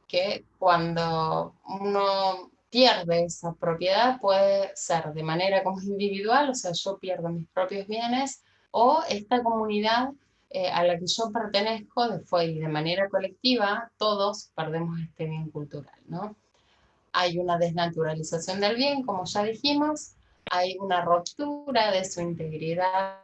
[SPEAKER 1] que cuando uno pierde esa propiedad, puede ser de manera como individual, o sea, yo pierdo mis propios bienes, o esta comunidad a la que yo pertenezco, y de manera colectiva, todos perdemos este bien cultural, ¿no? Hay una desnaturalización del bien, como ya dijimos, hay una ruptura de su integridad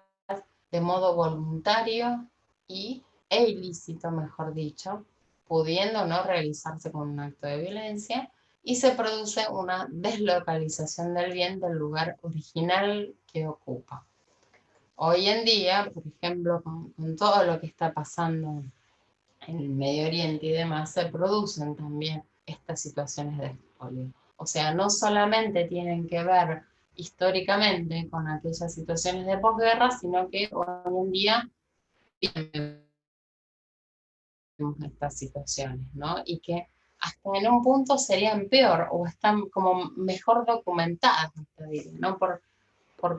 [SPEAKER 1] de modo voluntario e ilícito, mejor dicho, pudiendo no realizarse con un acto de violencia, y se produce una deslocalización del bien del lugar original que ocupa. Hoy en día, por ejemplo, con todo lo que está pasando en el Medio Oriente y demás, se producen también estas situaciones de expolio. O sea, no solamente tienen que ver históricamente con aquellas situaciones de posguerra, sino que hoy en día vivimos estas situaciones, ¿no? Y que hasta en un punto serían peor o están como mejor documentadas, ¿no? Por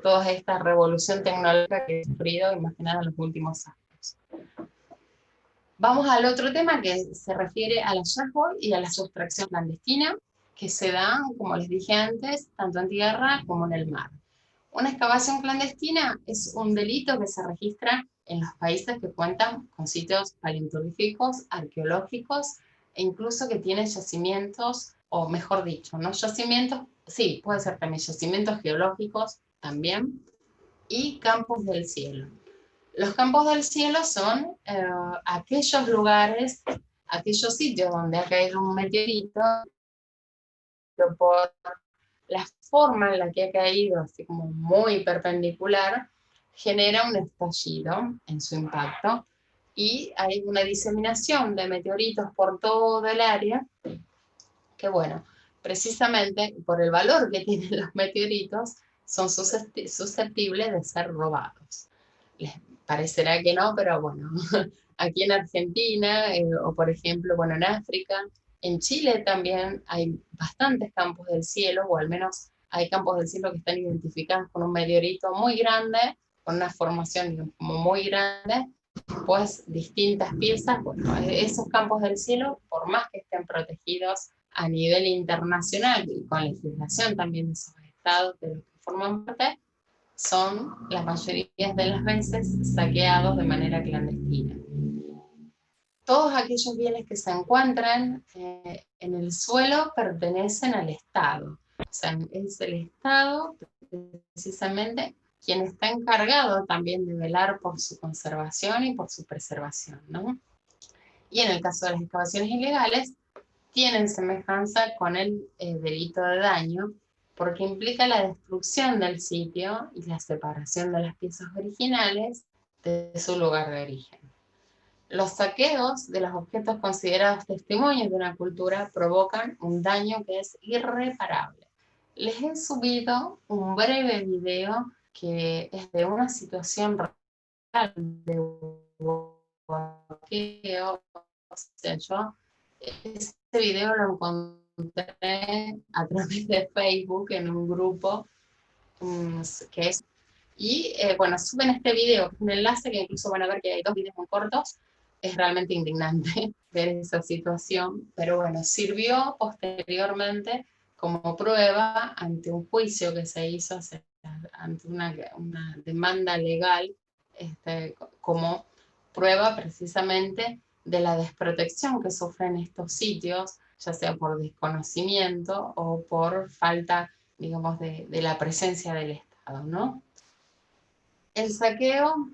[SPEAKER 1] toda esta revolución tecnológica que he sufrido, imaginada en los últimos años. Vamos al otro tema que se refiere al hallazgo y a la sustracción clandestina, que se da, como les dije antes, tanto en tierra como en el mar. Una excavación clandestina es un delito que se registra en los países que cuentan con sitios paleontológicos, arqueológicos e incluso que tienen yacimientos, o mejor dicho, no yacimientos, sí, puede ser también yacimientos geológicos también, y campos del cielo. Los campos del cielo son aquellos lugares, aquellos sitios donde ha caído un meteorito, pero por la forma en la que ha caído, así como muy perpendicular, genera un estallido en su impacto y hay una diseminación de meteoritos por todo el área que, bueno, precisamente por el valor que tienen los meteoritos, son susceptibles de ser robados. Les parecerá que no, pero bueno, aquí en Argentina, o por ejemplo, bueno, en África, en Chile también hay bastantes campos del cielo, o al menos hay campos del cielo que están identificados con un meteorito muy grande, con una formación digamos, como muy grande, pues distintas piezas, bueno, esos campos del cielo, por más que estén protegidos a nivel internacional y con legislación también de esos estados de los que forman parte, son la mayoría de las veces saqueados de manera clandestina. Todos aquellos bienes que se encuentran en el suelo pertenecen al Estado. O sea, es el Estado precisamente quien está encargado también de velar por su conservación y por su preservación, ¿no? Y en el caso de las excavaciones ilegales, tienen semejanza con el delito de daño, porque implica la destrucción del sitio y la separación de las piezas originales de su lugar de origen. Los saqueos de los objetos considerados testimonios de una cultura provocan un daño que es irreparable. Les he subido un breve video que es de una situación real de saqueo. O sea, yo este video lo encontré a través de Facebook en un grupo que es... Y bueno, suben este video, que es un enlace que incluso van a ver que hay 2 videos muy cortos. Es realmente indignante ver esa situación, pero bueno, sirvió posteriormente como prueba ante un juicio que se hizo, ante una demanda legal, como prueba precisamente de la desprotección que sufren estos sitios, ya sea por desconocimiento o por falta, digamos, de la presencia del Estado, ¿no? El saqueo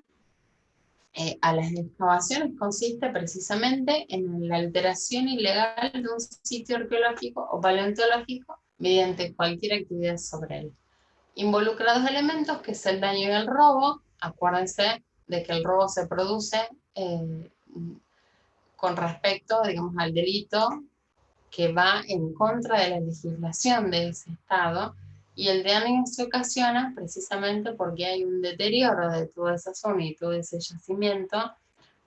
[SPEAKER 1] a las excavaciones consiste precisamente en la alteración ilegal de un sitio arqueológico o paleontológico mediante cualquier actividad sobre él. Involucra 2 elementos, que es el daño y el robo. Acuérdense de que el robo se produce con respecto, digamos, al delito que va en contra de la legislación de ese Estado, y el daño se ocasiona precisamente porque hay un deterioro de toda esa zona y todo ese yacimiento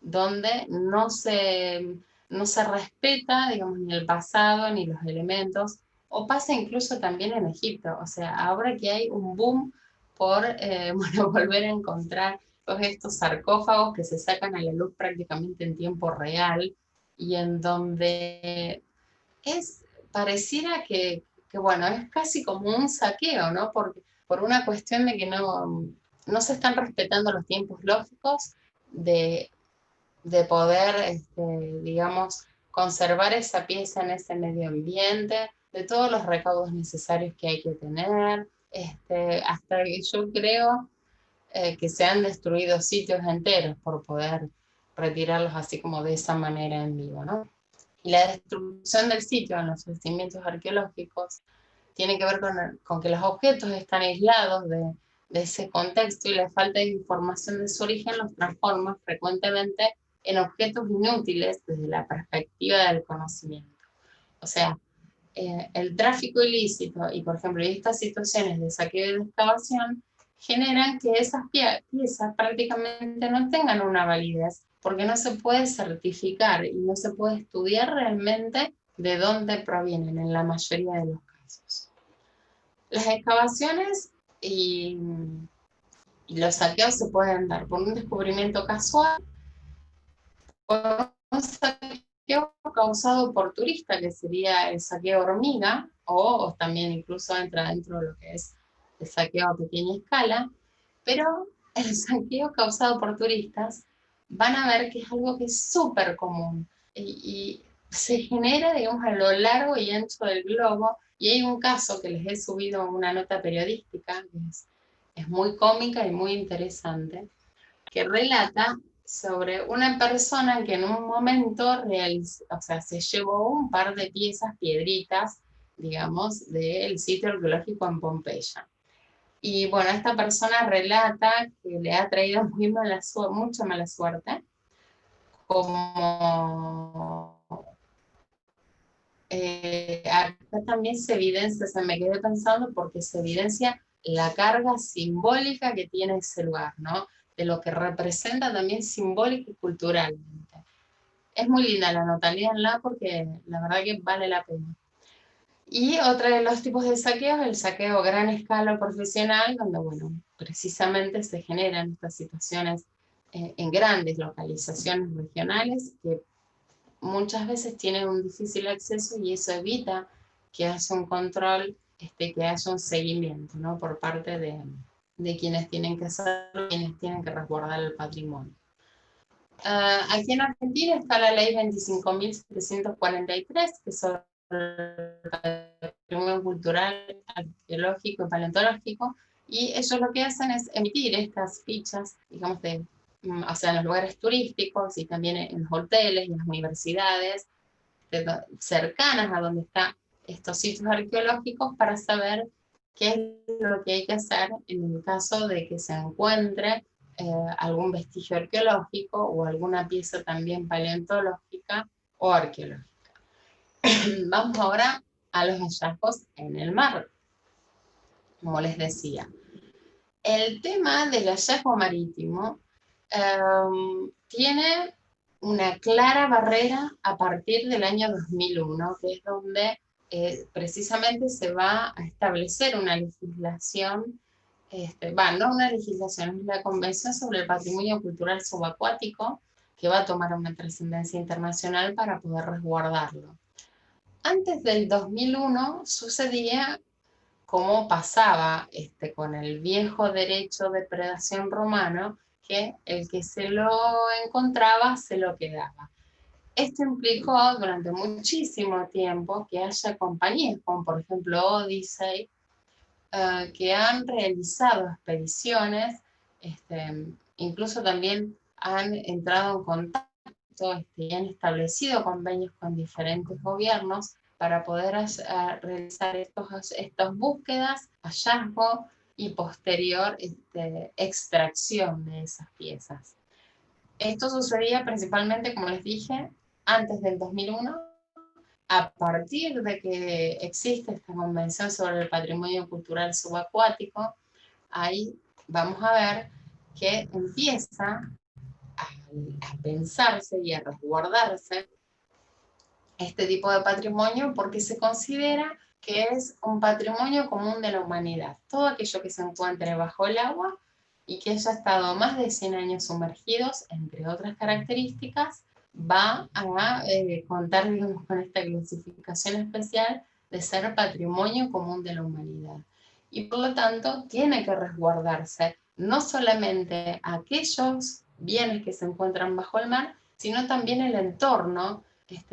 [SPEAKER 1] donde no se respeta, digamos, ni el pasado ni los elementos, o pasa incluso también en Egipto. O sea, ahora que hay un boom por bueno, volver a encontrar todos estos sarcófagos que se sacan a la luz prácticamente en tiempo real y en donde pareciera que que bueno, es casi como un saqueo, ¿no? Porque, por una cuestión de que no se están respetando los tiempos lógicos de, de poder, digamos, conservar esa pieza en ese medio ambiente, de todos los recaudos necesarios que hay que tener, hasta que yo creo que se han destruido sitios enteros por poder retirarlos así como de esa manera en vivo, ¿no? Y la destrucción del sitio en los yacimientos arqueológicos tiene que ver con que los objetos están aislados de ese contexto y la falta de información de su origen los transforma frecuentemente en objetos inútiles desde la perspectiva del conocimiento. O sea, el tráfico ilícito y, por ejemplo, estas situaciones de saqueo y de excavación generan que esas piezas prácticamente no tengan una validez, porque no se puede certificar y no se puede estudiar realmente de dónde provienen en la mayoría de los casos. Las excavaciones y los saqueos se pueden dar por un descubrimiento casual, por un saqueo causado por turista, que sería el saqueo hormiga, o también incluso entra dentro de lo que es el saqueo a pequeña escala, pero el saqueo causado por turistas van a ver que es algo que es súper común y se genera, digamos, a lo largo y ancho del globo, y hay un caso que les he subido una nota periodística, que es muy cómica y muy interesante, que relata sobre una persona que en un momento o sea, se llevó un par de piezas, piedritas, digamos, del sitio arqueológico en Pompeya. Y bueno, esta persona relata que le ha traído mucha mala suerte, como acá también se evidencia, o sea, me quedé pensando porque se evidencia la carga simbólica que tiene ese lugar, ¿no? De lo que representa también simbólica y culturalmente. Es muy linda la nota, léanla porque la verdad que vale la pena. Y otro de los tipos de saqueos, el saqueo a gran escala o profesional, donde, bueno, precisamente se generan estas situaciones en grandes localizaciones regionales que muchas veces tienen un difícil acceso y eso evita que haya un control, que haya un seguimiento, ¿no? Por parte de quienes tienen que hacerlo, quienes tienen que resguardar el patrimonio. Aquí en Argentina está la ley 25.743, que es sobre el patrimonio cultural, arqueológico y paleontológico, y ellos lo que hacen es emitir estas fichas, digamos, o sea, en los lugares turísticos y también en los hoteles y en las universidades cercanas a donde están estos sitios arqueológicos, para saber qué es lo que hay que hacer en el caso de que se encuentre algún vestigio arqueológico o alguna pieza también paleontológica o arqueológica. Vamos ahora a los hallazgos en el mar. Como les decía, el tema del hallazgo marítimo tiene una clara barrera a partir del año 2001, que es donde precisamente se va a establecer una legislación, no una legislación, es la Convención sobre el Patrimonio Cultural Subacuático, que va a tomar una trascendencia internacional para poder resguardarlo. Antes del 2001 sucedía como pasaba con el viejo derecho de predación romano, que el que se lo encontraba se lo quedaba. Esto implicó durante muchísimo tiempo que haya compañías como por ejemplo Odyssey, que han realizado expediciones, incluso también han entrado en contacto y han establecido convenios con diferentes gobiernos para poder realizar estas búsquedas, hallazgo y posterior extracción de esas piezas. Esto sucedía principalmente, como les dije, antes del 2001. A partir de que existe esta Convención sobre el Patrimonio Cultural Subacuático, ahí vamos a ver que empieza a pensarse y a resguardarse este tipo de patrimonio, porque se considera que es un patrimonio común de la humanidad. Todo aquello que se encuentre bajo el agua y que haya estado más de 100 años sumergidos, entre otras características, va a contar, digamos, con esta clasificación especial de ser patrimonio común de la humanidad. Y por lo tanto tiene que resguardarse no solamente aquellos bienes que se encuentran bajo el mar, sino también el entorno,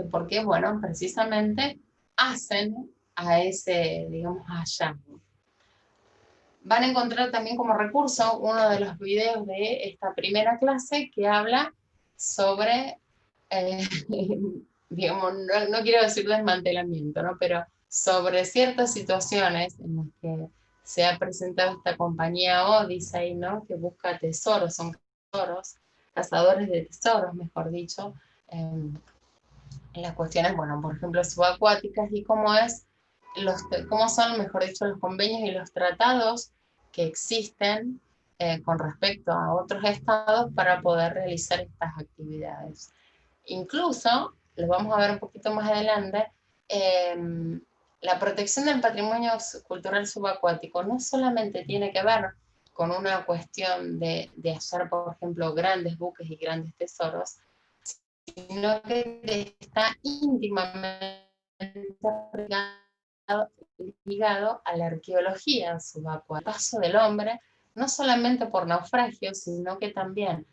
[SPEAKER 1] porque, bueno, precisamente hacen a ese, digamos, hallazgo. Van a encontrar también como recurso uno de los videos de esta primera clase que habla sobre, digamos, no quiero decir desmantelamiento, ¿no? Pero sobre ciertas situaciones en las que se ha presentado esta compañía Odyssey, ¿no? Que busca tesoros, son tesoros, cazadores de tesoros, mejor dicho, en las cuestiones, bueno, por ejemplo, subacuáticas y cómo son, mejor dicho, los convenios y los tratados que existen con respecto a otros estados para poder realizar estas actividades. Incluso, lo vamos a ver un poquito más adelante, la protección del patrimonio cultural subacuático no solamente tiene que ver con una cuestión de hacer, por ejemplo, grandes buques y grandes tesoros, sino que está íntimamente ligado a la arqueología subacuática. El paso del hombre, no solamente por naufragios, sino que también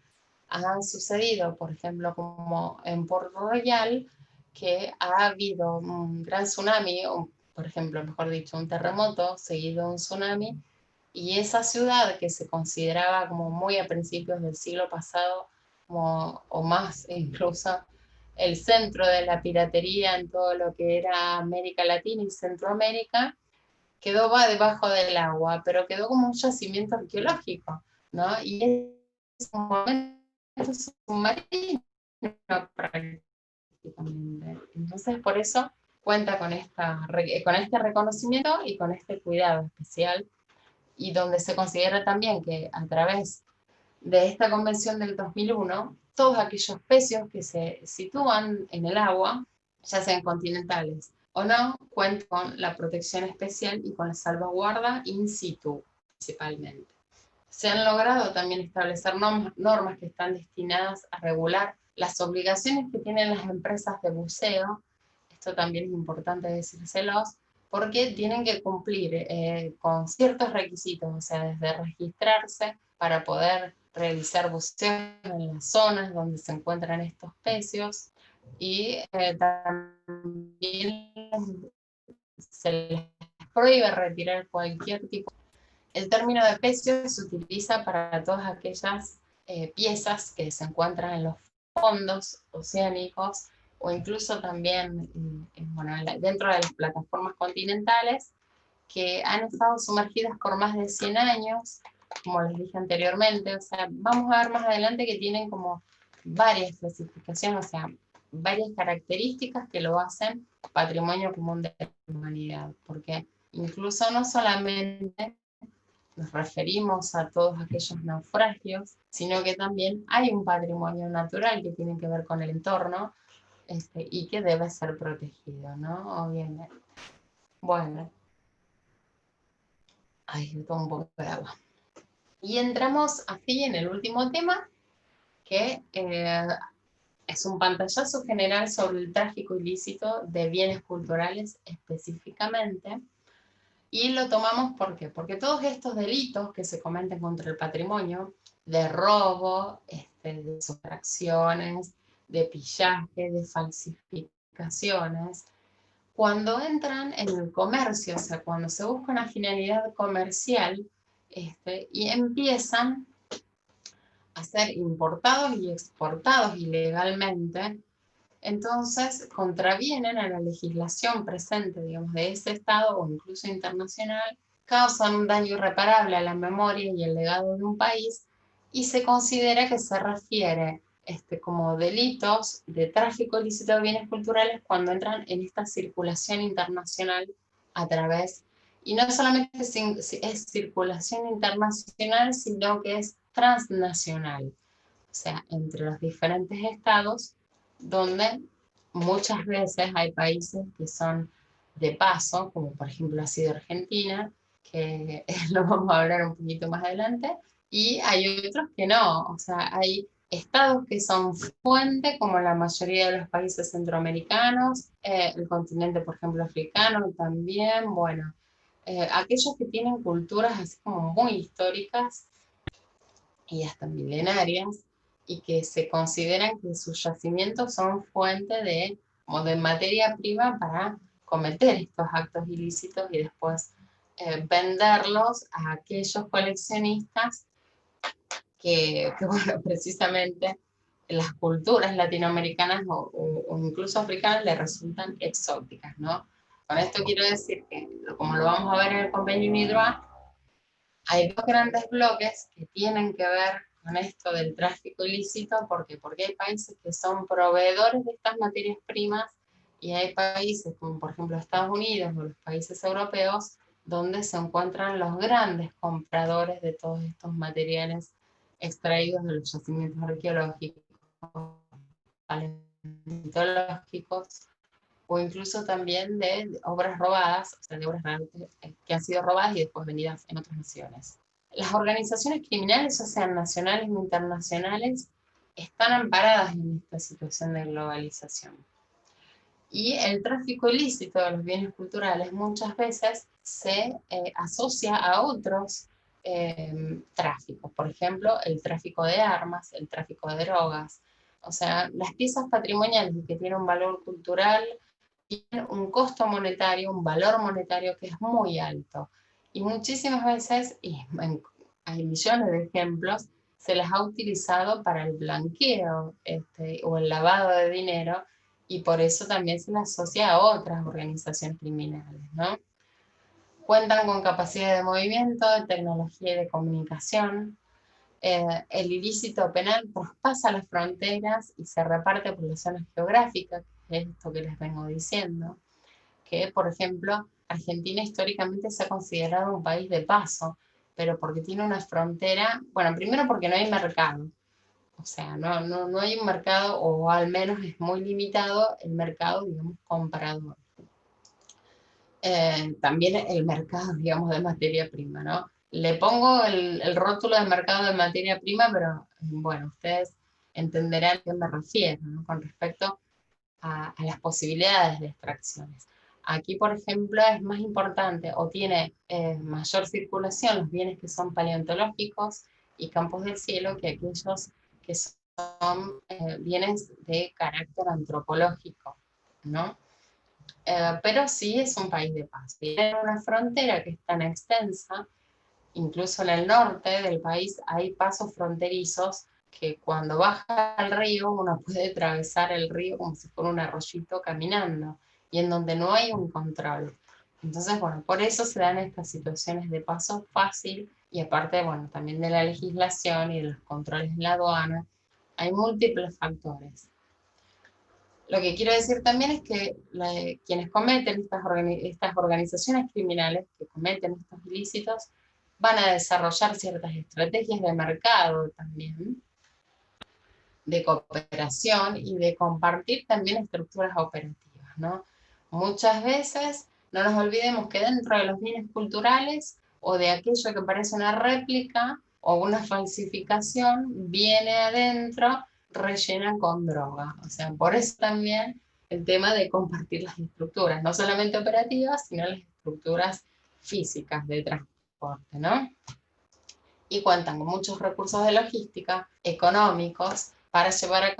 [SPEAKER 1] han sucedido, por ejemplo, como en Port Royal, que ha habido un gran tsunami, o, por ejemplo, mejor dicho, un terremoto seguido de un tsunami, y esa ciudad que se consideraba como muy a principios del siglo pasado, como, o más incluso, el centro de la piratería en todo lo que era América Latina y Centroamérica, quedó va debajo del agua, pero quedó como un yacimiento arqueológico, ¿no? Y es un momento submarino prácticamente. Entonces, por eso cuenta con este reconocimiento y con este cuidado especial, y donde se considera también que a través de esta convención del 2001, todos aquellos pecios que se sitúan en el agua, ya sean continentales o no, cuentan con la protección especial y con la salvaguarda in situ, principalmente. Se han logrado también establecer normas que están destinadas a regular las obligaciones que tienen las empresas de buceo. Esto también es importante decírselos, porque tienen que cumplir con ciertos requisitos, o sea, desde registrarse para poder realizar buceo en las zonas donde se encuentran estos pecios, y también se les prohíbe retirar cualquier tipo. El término de pecio se utiliza para todas aquellas piezas que se encuentran en los fondos oceánicos, o incluso también bueno, dentro de las plataformas continentales, que han estado sumergidas por más de 100 años, como les dije anteriormente. O sea, vamos a ver más adelante que tienen como varias clasificaciones, o sea, varias características que lo hacen patrimonio común de la humanidad, porque incluso no solamente nos referimos a todos aquellos naufragios, sino que también hay un patrimonio natural que tiene que ver con el entorno, y que debe ser protegido, ¿no? Obviamente. Bueno, ahí tomo un poco de agua. Y entramos así en el último tema, que es un pantallazo general sobre el tráfico ilícito de bienes culturales específicamente. Y lo tomamos, ¿por qué? Porque todos estos delitos que se cometen contra el patrimonio, de robo, de sustracciones, de pillaje, de falsificaciones, cuando entran en el comercio, o sea, cuando se busca una finalidad comercial, y empiezan a ser importados y exportados ilegalmente, entonces contravienen a la legislación presente, digamos, de ese estado o incluso internacional, causan un daño irreparable a la memoria y el legado de un país, y se considera que se refiere como delitos de tráfico ilícito de bienes culturales cuando entran en esta circulación internacional a través, y no solamente es circulación internacional, sino que es transnacional, o sea, entre los diferentes estados, donde muchas veces hay países que son de paso, como por ejemplo ha sido Argentina, que lo vamos a hablar un poquito más adelante, y hay otros que no, o sea, hay estados que son fuente, como la mayoría de los países centroamericanos, el continente, por ejemplo, africano también, bueno, aquellos que tienen culturas así como muy históricas y hasta milenarias, y que se consideran que sus yacimientos son fuente de, como de materia prima para cometer estos actos ilícitos y después venderlos a aquellos coleccionistas que bueno, precisamente las culturas latinoamericanas o incluso africanas le resultan exóticas, ¿no? Con esto quiero decir que, como lo vamos a ver en el convenio UNIDROIT, hay dos grandes bloques que tienen que ver con esto del tráfico ilícito, porque hay países que son proveedores de estas materias primas y hay países como por ejemplo Estados Unidos o los países europeos donde se encuentran los grandes compradores de todos estos materiales extraídos de los yacimientos arqueológicos, paleontológicos o incluso también de obras robadas, o sea, de obras realmente que han sido robadas y después vendidas en otras naciones. Las organizaciones criminales, o sean nacionales o internacionales, están amparadas en esta situación de globalización. Y el tráfico ilícito de los bienes culturales muchas veces se asocia a otros tráficos, por ejemplo, el tráfico de armas, el tráfico de drogas. O sea, las piezas patrimoniales que tienen un valor cultural tienen un costo monetario, un valor monetario que es muy alto. Y muchísimas veces, y hay millones de ejemplos, se las ha utilizado para el blanqueo o el lavado de dinero, y por eso también se las asocia a otras organizaciones criminales, ¿no? Cuentan con capacidad de movimiento, de tecnología y de comunicación. El ilícito penal traspasa las fronteras y se reparte por las zonas geográficas, que es esto que les vengo diciendo, que, por ejemplo, Argentina históricamente se ha considerado un país de paso, pero porque tiene una frontera, bueno, primero porque no hay mercado, o sea, no hay un mercado, o al menos es muy limitado el mercado, digamos, comprador. También el mercado, digamos, de materia prima, ¿no? Le pongo el rótulo de mercado de materia prima, pero bueno, ustedes entenderán a qué me refiero, ¿no? Con respecto a las posibilidades de extracciones. Aquí, por ejemplo, es más importante o tiene mayor circulación los bienes que son paleontológicos y campos del cielo que aquellos que son bienes de carácter antropológico, ¿no? Pero sí es un país de paz. Tiene una frontera que es tan extensa, incluso en el norte del país hay pasos fronterizos que cuando baja al río uno puede atravesar el río como si fuera un arroyito caminando y en donde no hay un control. Entonces, bueno, por eso se dan estas situaciones de paso fácil y aparte, bueno, también de la legislación y de los controles en la aduana, hay múltiples factores. Lo que quiero decir también es que quienes cometen estas organizaciones criminales que cometen estos ilícitos van a desarrollar ciertas estrategias de mercado también, de cooperación y de compartir también estructuras operativas, ¿no? Muchas veces, no nos olvidemos que dentro de los bienes culturales o de aquello que parece una réplica o una falsificación, viene adentro rellena con droga. O sea, por eso también el tema de compartir las estructuras, no solamente operativas, sino las estructuras físicas de transporte, ¿no? Y cuentan con muchos recursos de logística, económicos, para llevar a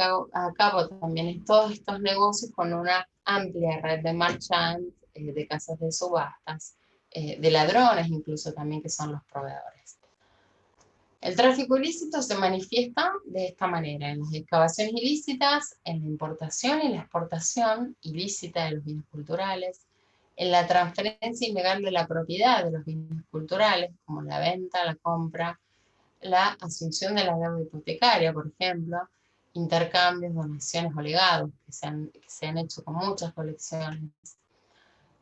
[SPEAKER 1] cabo también todos estos negocios con una amplia red de marchands, de casas de subastas, de ladrones incluso también que son los proveedores. El tráfico ilícito se manifiesta de esta manera, en las excavaciones ilícitas, en la importación y la exportación ilícita de los bienes culturales, en la transferencia ilegal de la propiedad de los bienes culturales, como la venta, la compra, la asunción de la deuda hipotecaria, por ejemplo, intercambios, donaciones o legados que se han hecho con muchas colecciones.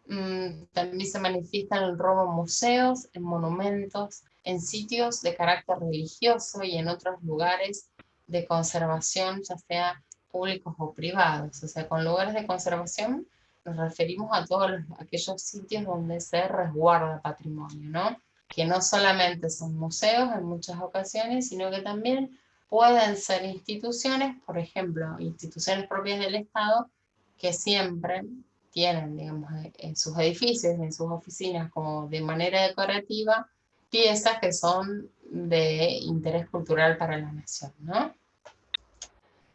[SPEAKER 1] También se manifiesta en el robo en museos, en monumentos, en sitios de carácter religioso y en otros lugares de conservación, ya sea públicos o privados. O sea, con lugares de conservación nos referimos a todos aquellos sitios donde se resguarda patrimonio, ¿no? Que no solamente son museos en muchas ocasiones, sino que también pueden ser instituciones, por ejemplo, instituciones propias del Estado, que siempre tienen, digamos, en sus edificios, en sus oficinas, como de manera decorativa, piezas que son de interés cultural para la nación, ¿no?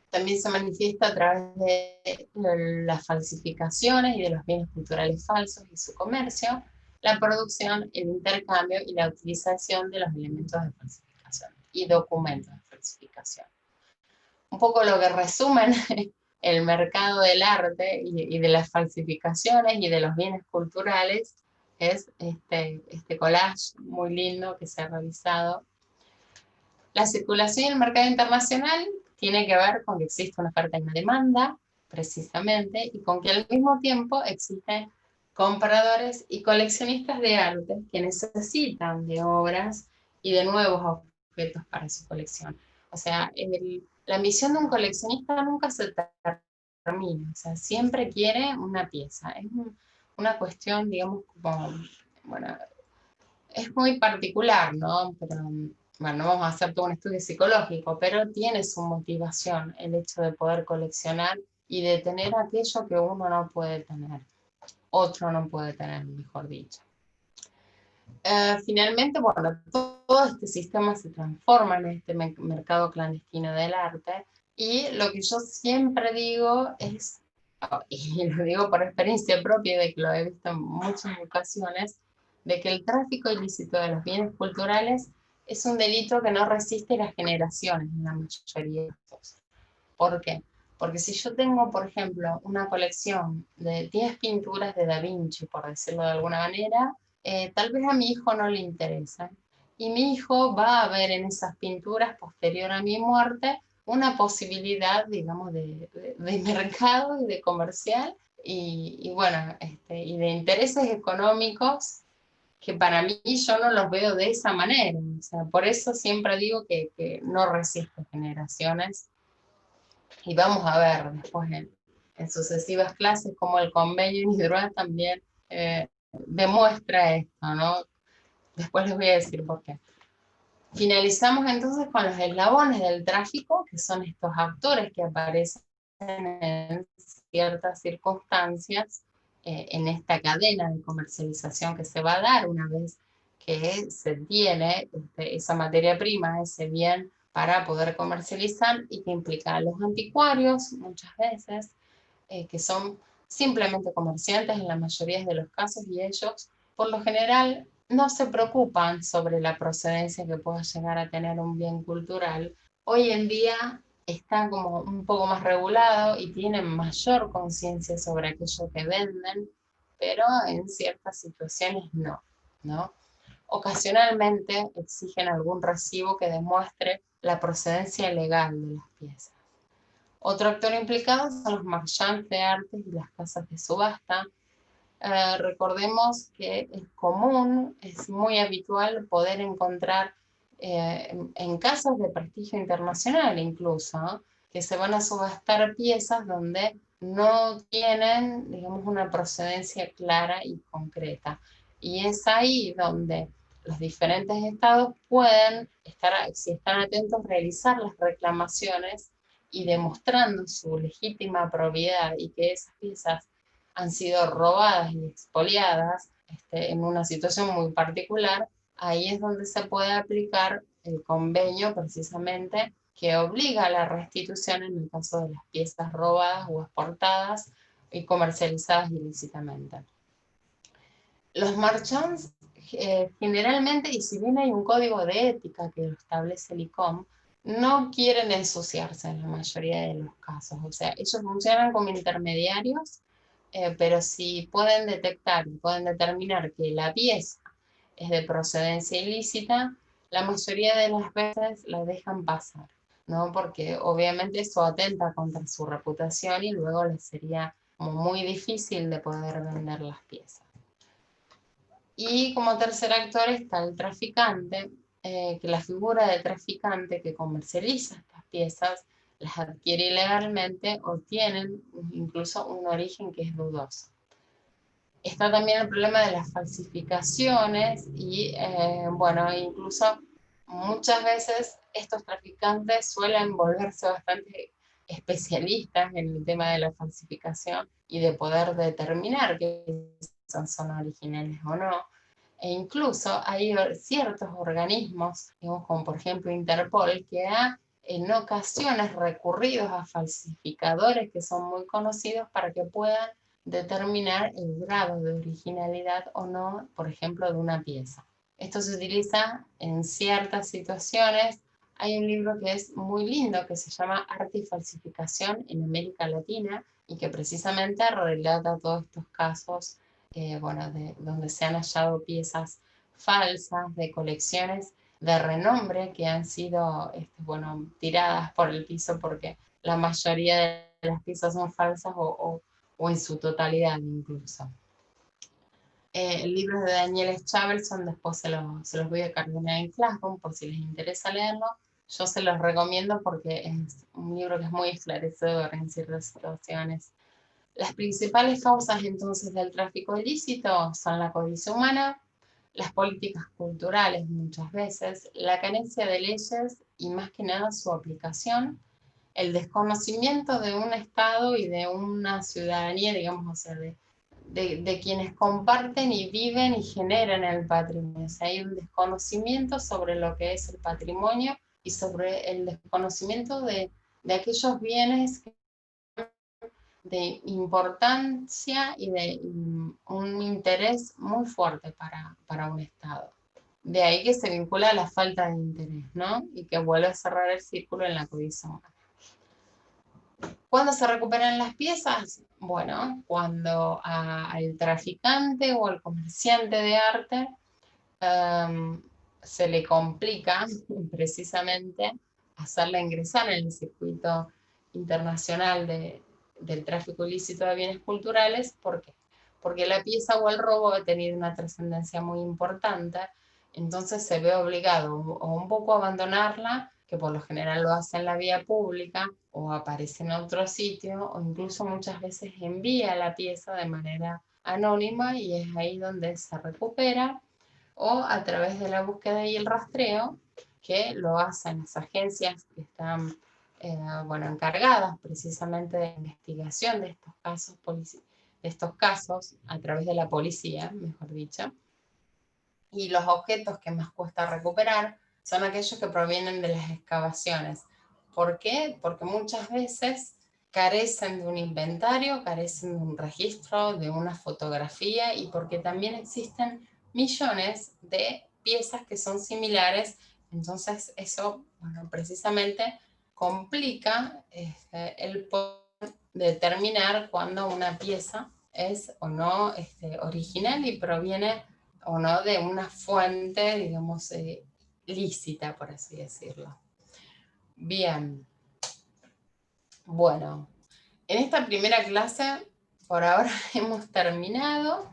[SPEAKER 1] También se manifiesta a través de las falsificaciones y de los bienes culturales falsos y su comercio, la producción, el intercambio y la utilización de los elementos de falsificación y documentos de falsificación. Un poco lo que resumen el mercado del arte y de las falsificaciones y de los bienes culturales es este collage muy lindo que se ha realizado. La circulación y el mercado internacional tiene que ver con que existe una oferta y una demanda, precisamente, y con que al mismo tiempo existen compradores y coleccionistas de arte que necesitan de obras y de nuevos objetos para su colección. O sea, la ambición de un coleccionista nunca se termina, o sea, siempre quiere una pieza. Es una cuestión, digamos, como, bueno, es muy particular, ¿no? Pero, bueno, no vamos a hacer todo un estudio psicológico, pero tiene su motivación el hecho de poder coleccionar y de tener aquello que uno no puede tener, otro no puede tener, mejor dicho. Finalmente, bueno, todo este sistema se transforma en este mercado clandestino del arte y lo que yo siempre digo es, y lo digo por experiencia propia de que lo he visto en muchas ocasiones, de que el tráfico ilícito de los bienes culturales es un delito que no resiste las generaciones en la mayoría de los casos. ¿Por qué? Porque si yo tengo, por ejemplo, una colección de 10 pinturas de Da Vinci, por decirlo de alguna manera, tal vez a mi hijo no le interesa. Y mi hijo va a ver en esas pinturas, posterior a mi muerte, una posibilidad, digamos, de mercado y de comercial y bueno, y de intereses económicos que para mí yo no los veo de esa manera. O sea, por eso siempre digo que no resiste generaciones. Y vamos a ver después en sucesivas clases cómo el convenio individual también demuestra esto, ¿no? Después les voy a decir por qué. Finalizamos entonces con los eslabones del tráfico, que son estos actores que aparecen en ciertas circunstancias en esta cadena de comercialización que se va a dar una vez que se tiene esa materia prima, ese bien para poder comercializar y que implica a los anticuarios muchas veces, que son simplemente comerciantes en la mayoría de los casos y ellos por lo general no se preocupan sobre la procedencia que pueda llegar a tener un bien cultural. Hoy en día está como un poco más regulado y tienen mayor conciencia sobre aquello que venden, pero en ciertas situaciones no, ¿no? Ocasionalmente exigen algún recibo que demuestre la procedencia legal de las piezas. Otro actor implicado son los marchands de artes y las casas de subasta. Recordemos que es común, es muy habitual poder encontrar en casas de prestigio internacional incluso, ¿no? Que se van a subastar piezas donde no tienen, digamos, una procedencia clara y concreta. Y es ahí donde los diferentes estados pueden estar, si están atentos, realizar las reclamaciones y demostrando su legítima propiedad y que esas piezas han sido robadas y expoliadas en una situación muy particular, ahí es donde se puede aplicar el convenio precisamente que obliga a la restitución en el caso de las piezas robadas o exportadas y comercializadas ilícitamente. Los marchands generalmente, y si bien hay un código de ética que lo establece el ICOM, no quieren ensuciarse en la mayoría de los casos. O sea, ellos funcionan como intermediarios, pero si pueden detectar y pueden determinar que la pieza es de procedencia ilícita, la mayoría de las veces la dejan pasar, ¿no? Porque obviamente eso atenta contra su reputación y luego les sería como muy difícil de poder vender las piezas. Y como tercer actor está el traficante, que la figura del traficante que comercializa estas piezas las adquiere ilegalmente o tienen incluso un origen que es dudoso. Está también el problema de las falsificaciones y, bueno, incluso muchas veces estos traficantes suelen volverse bastante especialistas en el tema de la falsificación y de poder determinar qué son originales o no. E incluso hay ciertos organismos, digamos, como por ejemplo Interpol, que ha en ocasiones recurrido a falsificadores que son muy conocidos para que puedan determinar el grado de originalidad o no, por ejemplo, de una pieza. Esto se utiliza en ciertas situaciones. Hay un libro que es muy lindo que se llama Arte y Falsificación en América Latina y que precisamente relata todos estos casos, bueno, donde se han hallado piezas falsas de colecciones de renombre que han sido, bueno, tiradas por el piso porque la mayoría de las piezas son falsas o en su totalidad incluso. Libros de Daniel Schavelson, después se los voy a cargar en Classroom por si les interesa leerlo. Yo se los recomiendo porque es un libro que es muy esclarecedor en ciertas situaciones. Las principales causas entonces del tráfico ilícito son la codicia humana, las políticas culturales muchas veces, la carencia de leyes y más que nada su aplicación, el desconocimiento de un Estado y de una ciudadanía, digamos, o sea, de quienes comparten y viven y generan el patrimonio. O sea, hay un desconocimiento sobre lo que es el patrimonio y sobre el desconocimiento de aquellos bienes de importancia y de un interés muy fuerte para un Estado. De ahí que se vincula a la falta de interés, ¿no? Y que vuelve a cerrar el círculo en la codicia humana. ¿Cuándo se recuperan las piezas? Bueno, cuando al traficante o al comerciante de arte se le complica precisamente hacerla ingresar en el circuito internacional del tráfico ilícito de bienes culturales. ¿Por qué? Porque la pieza o el robo ha tenido una trascendencia muy importante, entonces se ve obligado o un poco a abandonarla, que por lo general lo hace en la vía pública o aparece en otro sitio, o incluso muchas veces envía la pieza de manera anónima y es ahí donde se recupera, o a través de la búsqueda y el rastreo, que lo hacen las agencias que están bueno, encargadas precisamente de investigación de estos casos a través de la policía, mejor dicho. Y los objetos que más cuesta recuperar son aquellos que provienen de las excavaciones. ¿Por qué? Porque muchas veces carecen de un inventario, carecen de un registro, de una fotografía, y porque también existen millones de piezas que son similares. Entonces eso, bueno, precisamente complica el poder determinar cuándo una pieza es o no original y proviene o no de una fuente, digamos, lícita, por así decirlo. Bien, bueno, en esta primera clase, por ahora hemos terminado.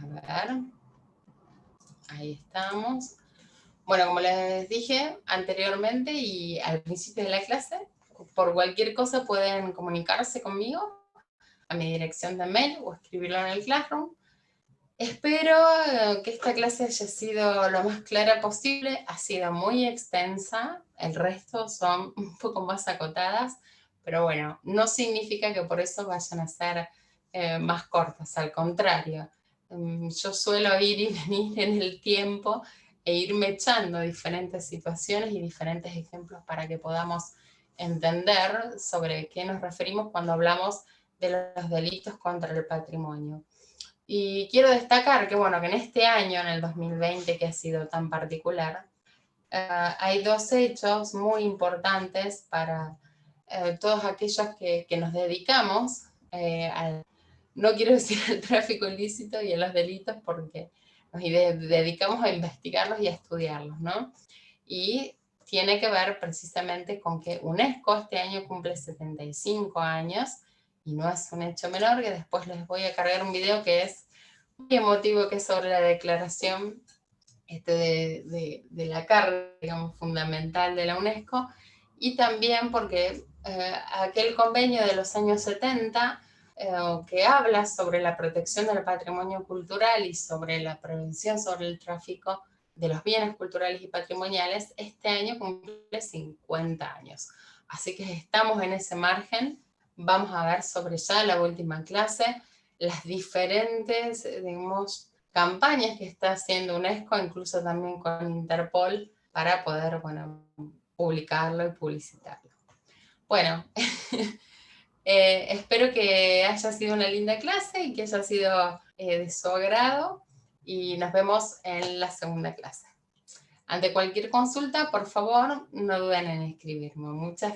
[SPEAKER 1] A ver, ahí estamos. Bueno, como les dije anteriormente y al principio de la clase, por cualquier cosa pueden comunicarse conmigo a mi dirección de mail o escribirlo en el Classroom. Espero que esta clase haya sido lo más clara posible. Ha sido muy extensa, el resto son un poco más acotadas, pero bueno, no significa que por eso vayan a ser más cortas, al contrario. Yo suelo ir y venir en el tiempo e irme echando diferentes situaciones y diferentes ejemplos para que podamos entender sobre qué nos referimos cuando hablamos de los delitos contra el patrimonio. Y quiero destacar que, bueno, que en este año, en el 2020, que ha sido tan particular, hay dos hechos muy importantes para todos aquellos que nos dedicamos no quiero decir al tráfico ilícito y a los delitos, porque nos dedicamos a investigarlos y a estudiarlos, ¿no? Y tiene que ver precisamente con que UNESCO este año cumple 75 años, y no es un hecho menor, que después les voy a cargar un video que es muy emotivo, que es sobre la declaración de la carta, digamos, fundamental de la UNESCO, y también porque aquel convenio de los años 70 que habla sobre la protección del patrimonio cultural y sobre la prevención sobre el tráfico de los bienes culturales y patrimoniales, este año cumple 50 años. Así que estamos en ese margen. Vamos a ver sobre ya la última clase las diferentes, digamos, campañas que está haciendo UNESCO, incluso también con Interpol, para poder, bueno, publicarlo y publicitarlo. Bueno, espero que haya sido una linda clase y que haya sido de su agrado, y nos vemos en la segunda clase. Ante cualquier consulta, por favor, no duden en escribirme. Muchas